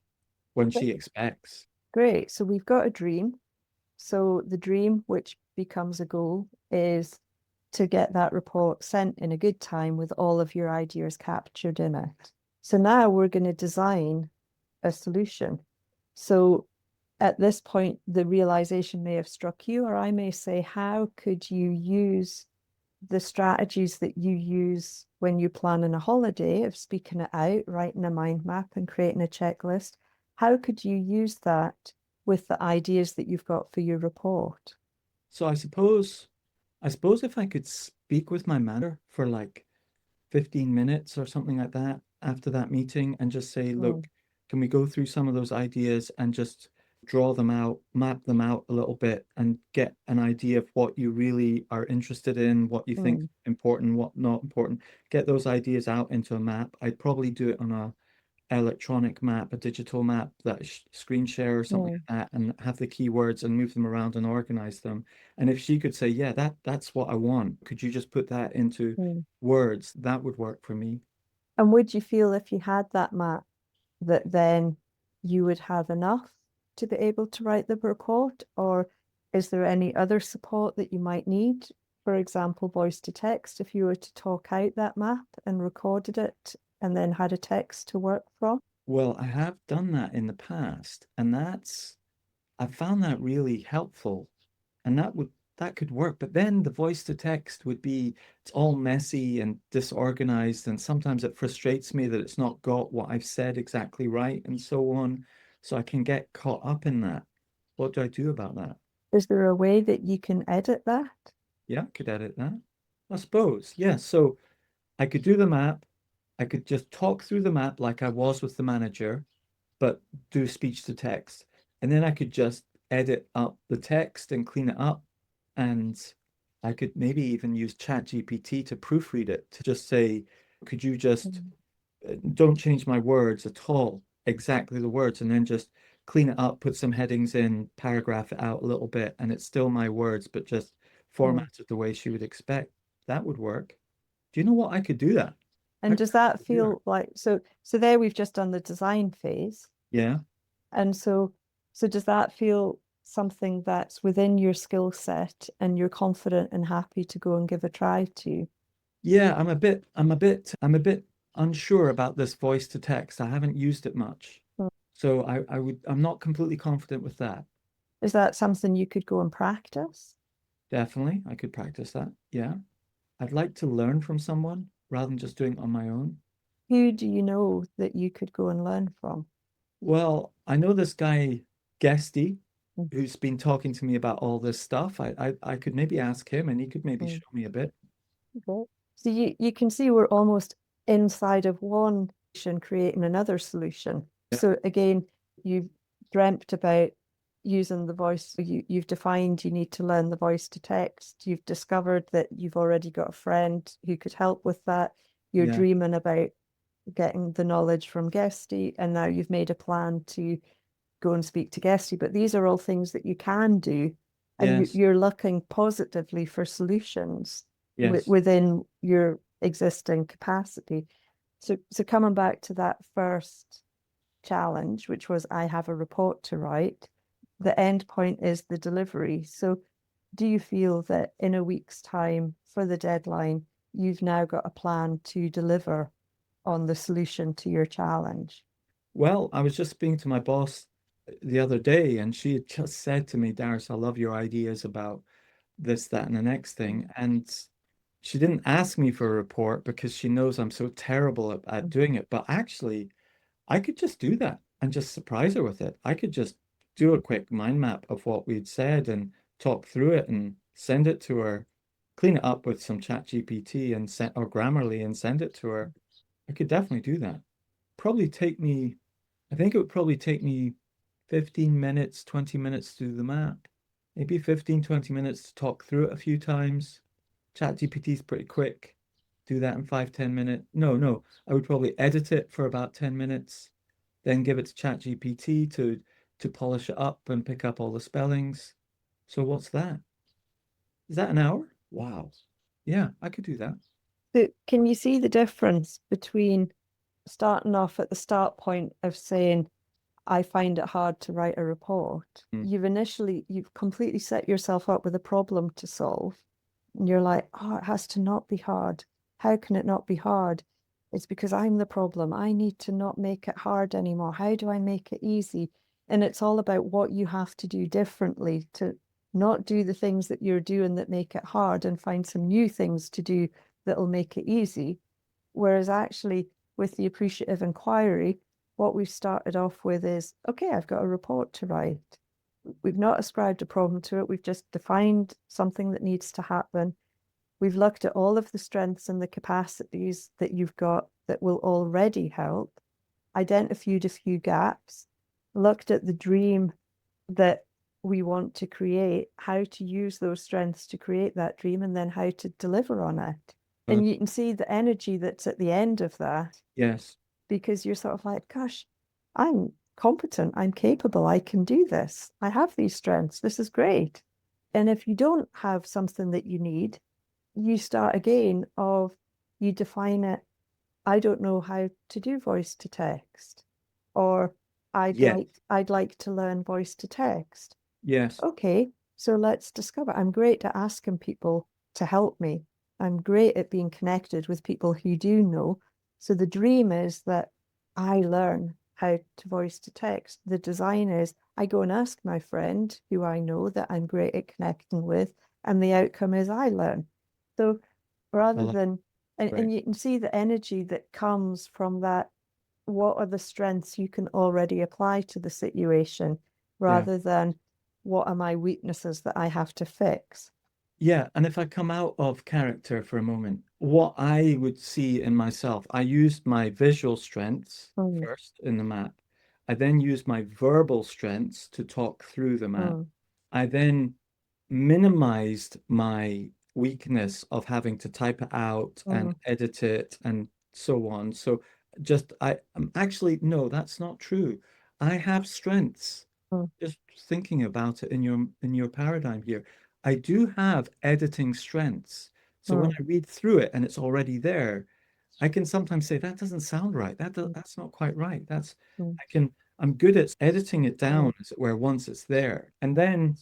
when she expects. Great. So we've got a dream. So the dream, which becomes a goal, is to get that report sent in a good time with all of your ideas captured in it. So now we're going to design a solution. So at this point, the realization may have struck you, or I may say, how could you use the strategies that you use when you plan on a holiday of speaking it out, writing a mind map and creating a checklist? How could you use that with the ideas that you've got for your report? So I suppose if I could speak with my manager for like 15 minutes or something like that after that meeting and just say, Mm, look, can we go through some of those ideas and just draw them out, map them out a little bit, and get an idea of what you really are interested in, what you think mm, important, what not important. Get those ideas out into a map. I'd probably do it on a electronic map, a digital map, that screen share or something mm, like that, and have the keywords and move them around and organize them. And if she could say, yeah, that's what I want, could you just put that into mm. words? That would work for me. And would you feel if you had that map that then you would have enough to be able to write the report? Or is there any other support that you might need? For example, voice to text, if you were to talk out that map and recorded it and then had a text to work from? Well, I have done that in the past, and I found that really helpful. And that could work. But then the voice to text would be, it's all messy and disorganized, and sometimes it frustrates me that it's not got what I've said exactly right and so on. So I can get caught up in that. What do I do about that? Is there a way that you can edit that? Yeah, I could edit that. I suppose. Yeah. So I could do the map. I could just talk through the map like I was with the manager, but do speech to text. And then I could just edit up the text and clean it up. And I could maybe even use ChatGPT to proofread it, to just say, could you just Mm, don't change my words at all, exactly the words, and then just clean it up, put some headings in, paragraph it out a little bit, and it's still my words, but just mm. formatted the way she would expect. That would work. Do you know what? I could do that. I And could does that do that. feel like so there we've just done the design phase. Yeah. And so does that feel something that's within your skill set and you're confident and happy to go and give a try to? Yeah, I'm a bit unsure about this voice to text. I haven't used it much. Mm. So I'm not completely confident with that. Is that something you could go and practice? Definitely, I could practice that. Yeah. I'd like to learn from someone rather than just doing it on my own. Who do you know that you could go and learn from? Well, I know this guy, Guesty. Mm, who's been talking to me about all this stuff. I could maybe ask him and he could maybe mm. show me a bit. Okay. So you can see we're almost inside of one solution, creating another solution. Yeah. So again, you've dreamt about using the voice. You've defined you need to learn the voice to text. You've discovered that you've already got a friend who could help with that. You're Yeah. dreaming about getting the knowledge from Guesty, and now you've made a plan to go and speak to Guesty. But these are all things that you can do, and Yes. you're looking positively for solutions Yes. within your existing capacity. So coming back to that first challenge, which was I have a report to write, the end point is the delivery. So do you feel that in a week's time for the deadline, you've now got a plan to deliver on the solution to your challenge? Well, I was just speaking to my boss the other day, and she had just said to me, Darius, I love your ideas about this, that, and the next thing. And she didn't ask me for a report because she knows I'm so terrible at doing it. But actually, I could just do that and just surprise her with it. I could just do a quick mind map of what we'd said and talk through it and send it to her, clean it up with some chat GPT and send or Grammarly and send it to her. I could definitely do that. Probably take me, I think it would probably take me 15 minutes, 20 minutes to do the map. Maybe 15, 20 minutes to talk through it a few times. ChatGPT is pretty quick. Do that in 5, 10 minutes. No, I would probably edit it for about 10 minutes, then give it to ChatGPT to polish it up and pick up all the spellings. So what's that? Is that an hour? Wow. Yeah, I could do that. So can you see the difference between starting off at the start point of saying, I find it hard to write a report? Mm. You've completely set yourself up with a problem to solve. And you're like, oh, it has to not be hard. How can it not be hard? It's because I'm the problem. I need to not make it hard anymore. How do I make it easy? And it's all about what you have to do differently to not do the things that you're doing that make it hard and find some new things to do that'll make it easy. Whereas actually, with the appreciative inquiry, what we've started off with is, okay, I've got a report to write. We've not ascribed a problem to it. We've just defined something that needs to happen. We've looked at all of the strengths and the capacities that you've got that will already help, identified a few gaps, looked at the dream that we want to create, how to use those strengths to create that dream, and then how to deliver on it. And you can see the energy that's at the end of that, Yes. because you're sort of like, gosh, I'm competent, I'm capable, I can do this. I have these strengths. This is great. And if you don't have something that you need, you start again of you define it. I don't know how to do voice to text, or Yes. I'd like to learn voice to text. Yes. Okay, so let's discover. I'm great at asking people to help me. I'm great at being connected with people who do know. So the dream is that I learn how to voice to text. The design is I go and ask my friend who I know that I'm great at connecting with, and the outcome is I learn. So rather Like than, Right. and you can see the energy that comes from that. What are the strengths you can already apply to the situation rather than what are my weaknesses that I have to fix? Yeah, and if I come out of character for a moment, what I would see in myself, I used my visual strengths Mm, first in the map. I then used my verbal strengths to talk through the map. mm, I then minimized my weakness of having to type it out and mm, edit it and so on. So just I'm actually, no, that's not true. I have strengths. mm, Just thinking about it in your paradigm here. I do have editing strengths. So when mm, I read through it and it's already there, I can sometimes say that doesn't sound right. That's not quite right. mm, I'm good at editing it mm, down, as it were, once it's there. And then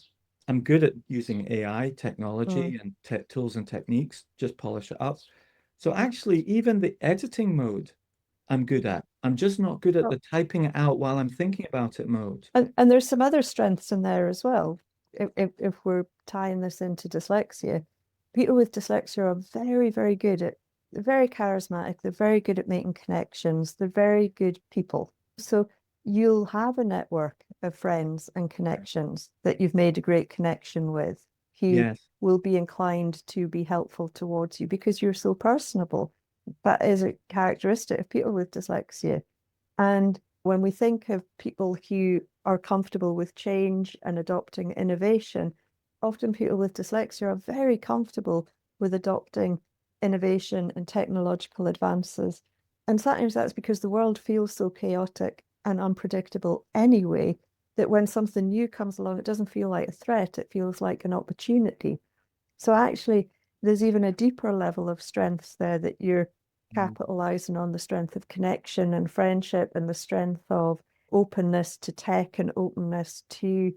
I'm good at using AI mm, technology and te tools and techniques, just polish it up. So actually, even the editing mode, I'm good at. I'm just not good at oh, the typing it out while I'm thinking about it mode. and there's some other strengths in there as well. If we're tying this into dyslexia, people with dyslexia are very, very good at, they're very charismatic, they're very good at making connections, they're very good people. So you'll have a network of friends and connections that you've made a great connection with who Yes. will be inclined to be helpful towards you because you're so personable. That is a characteristic of people with dyslexia. And when we think of people who are comfortable with change and adopting innovation, often people with dyslexia are very comfortable with adopting innovation and technological advances. And sometimes that's because the world feels so chaotic and unpredictable anyway, that when something new comes along, it doesn't feel like a threat, it feels like an opportunity. So actually, there's even a deeper level of strengths there that you're capitalizing on, the strength of connection and friendship and the strength of openness to tech and openness to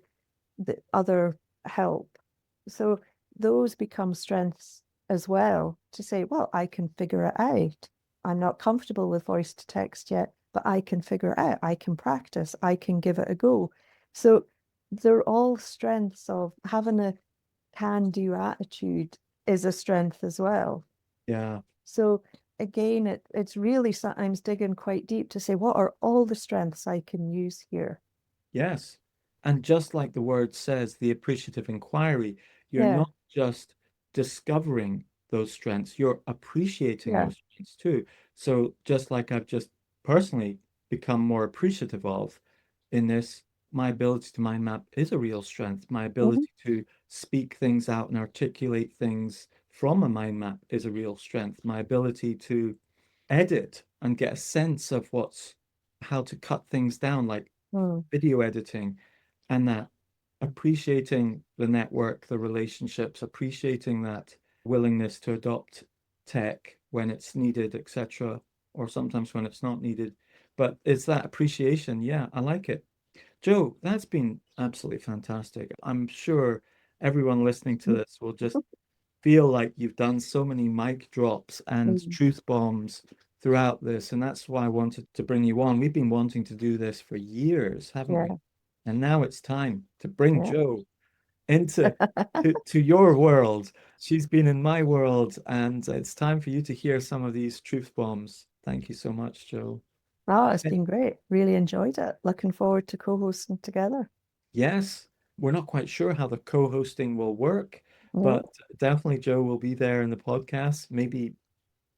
the other help. So those become strengths as well to say, well, I can figure it out. I'm not comfortable with voice to text yet, but I can figure it out. I can practice. I can give it a go. So they're all strengths of having a can-do attitude is a strength as well. Yeah. So again, it's really sometimes digging quite deep to say, what are all the strengths I can use here? Yes. And just like the word says, the appreciative inquiry, you're Yeah, not just discovering those strengths, you're appreciating yeah. those strengths too. So just like I've just personally become more appreciative of in this, my ability to mind map is a real strength. My Mhm. ability to speak things out and articulate things from a mind map is a real strength. My ability to edit and get a sense of how to cut things down, like Mm, video editing, and that appreciating the network, the relationships, appreciating that willingness to adopt tech when it's needed, etc., or sometimes when it's not needed. But it's that appreciation. Yeah, I like it. Joe, that's been absolutely fantastic. I'm sure everyone listening to this will just feel like you've done so many mic drops and mm. truth bombs throughout this. And that's why I wanted to bring you on. We've been wanting to do this for years, haven't we? Yeah, And now it's time to bring yeah. Joe into to your world. She's been in my world, and it's time for you to hear some of these truth bombs. Thank you so much, Joe. Oh, it's been great. Really enjoyed it. Looking forward to co-hosting together. Yes, we're not quite sure how the co-hosting will work, No, but definitely Joe will be there in the podcast. Maybe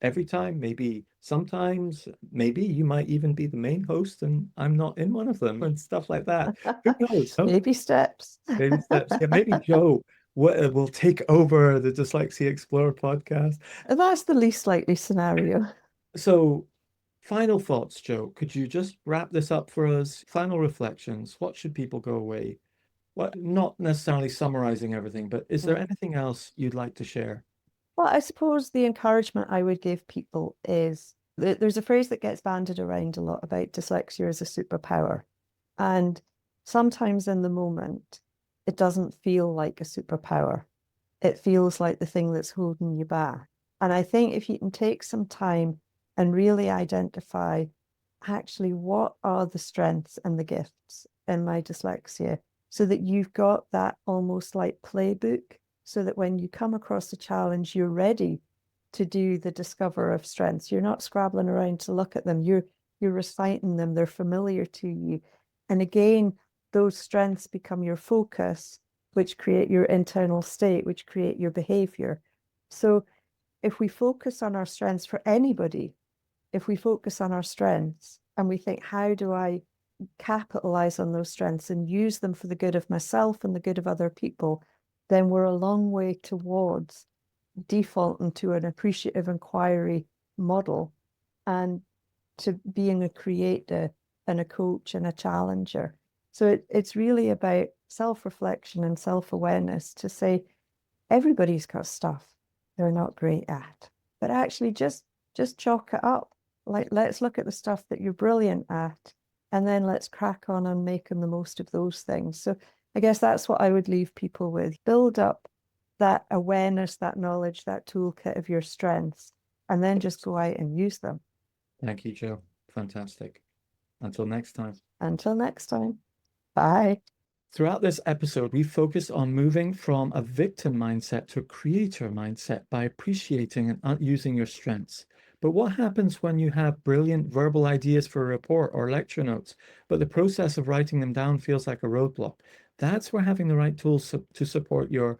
every time, maybe sometimes, maybe you might even be the main host and I'm not in one of them and stuff like that. Who knows? Huh? baby steps. Baby steps. Yeah, maybe Joe will take over the Dyslexia Explored podcast. That's the least likely scenario. So, final thoughts, Joe. Could you just wrap this up for us? Final reflections. What should people go away? What, not necessarily summarizing everything, but is there Mm. anything else you'd like to share? Well, I suppose the encouragement I would give people is there's a phrase that gets bandied around a lot about dyslexia as a superpower. And sometimes in the moment, it doesn't feel like a superpower. It feels like the thing that's holding you back. And I think if you can take some time and really identify actually what are the strengths and the gifts in my dyslexia, so that you've got that almost like playbook, so that when you come across a challenge, you're ready to do the discover of strengths. You're not scrabbling around to look at them. You're reciting them. They're familiar to you. And again, those strengths become your focus, which create your internal state, which create your behavior. So if we focus on our strengths for anybody, if we focus on our strengths and we think, how do I capitalize on those strengths and use them for the good of myself and the good of other people, then we're a long way towards defaulting to an appreciative inquiry model and to being a creator and a coach and a challenger. So it's really about self-reflection and self-awareness to say everybody's got stuff they're not great at, but actually just chalk it up. Like, let's look at the stuff that you're brilliant at, and then let's crack on and making the most of those things. So I guess that's what I would leave people with. Build up that awareness, that knowledge, that toolkit of your strengths, and then just go out and use them. Thank you, Joe. Fantastic. Until next time. Until next time, bye. Throughout this episode, we focus on moving from a victim mindset to a creator mindset by appreciating and using your strengths. But what happens when you have brilliant verbal ideas for a report or lecture notes, but the process of writing them down feels like a roadblock? That's where having the right tools to support your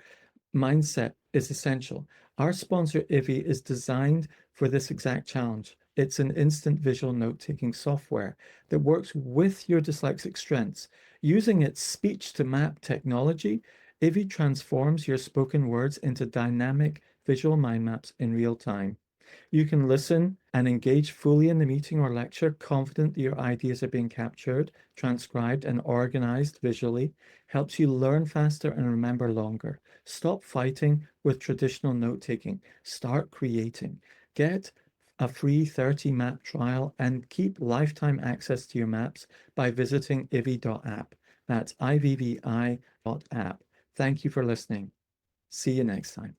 mindset is essential. Our sponsor, ivvi, is designed for this exact challenge. It's an instant visual note-taking software that works with your dyslexic strengths. Using its speech-to-map technology, ivvi transforms your spoken words into dynamic visual mind maps in real time. You can listen and engage fully in the meeting or lecture, confident that your ideas are being captured, transcribed, and organized visually. Helps you learn faster and remember longer. Stop fighting with traditional note-taking. Start creating. Get a free 30 map trial and keep lifetime access to your maps by visiting ivvi.app. That's ivvi.app. Thank you for listening. See you next time.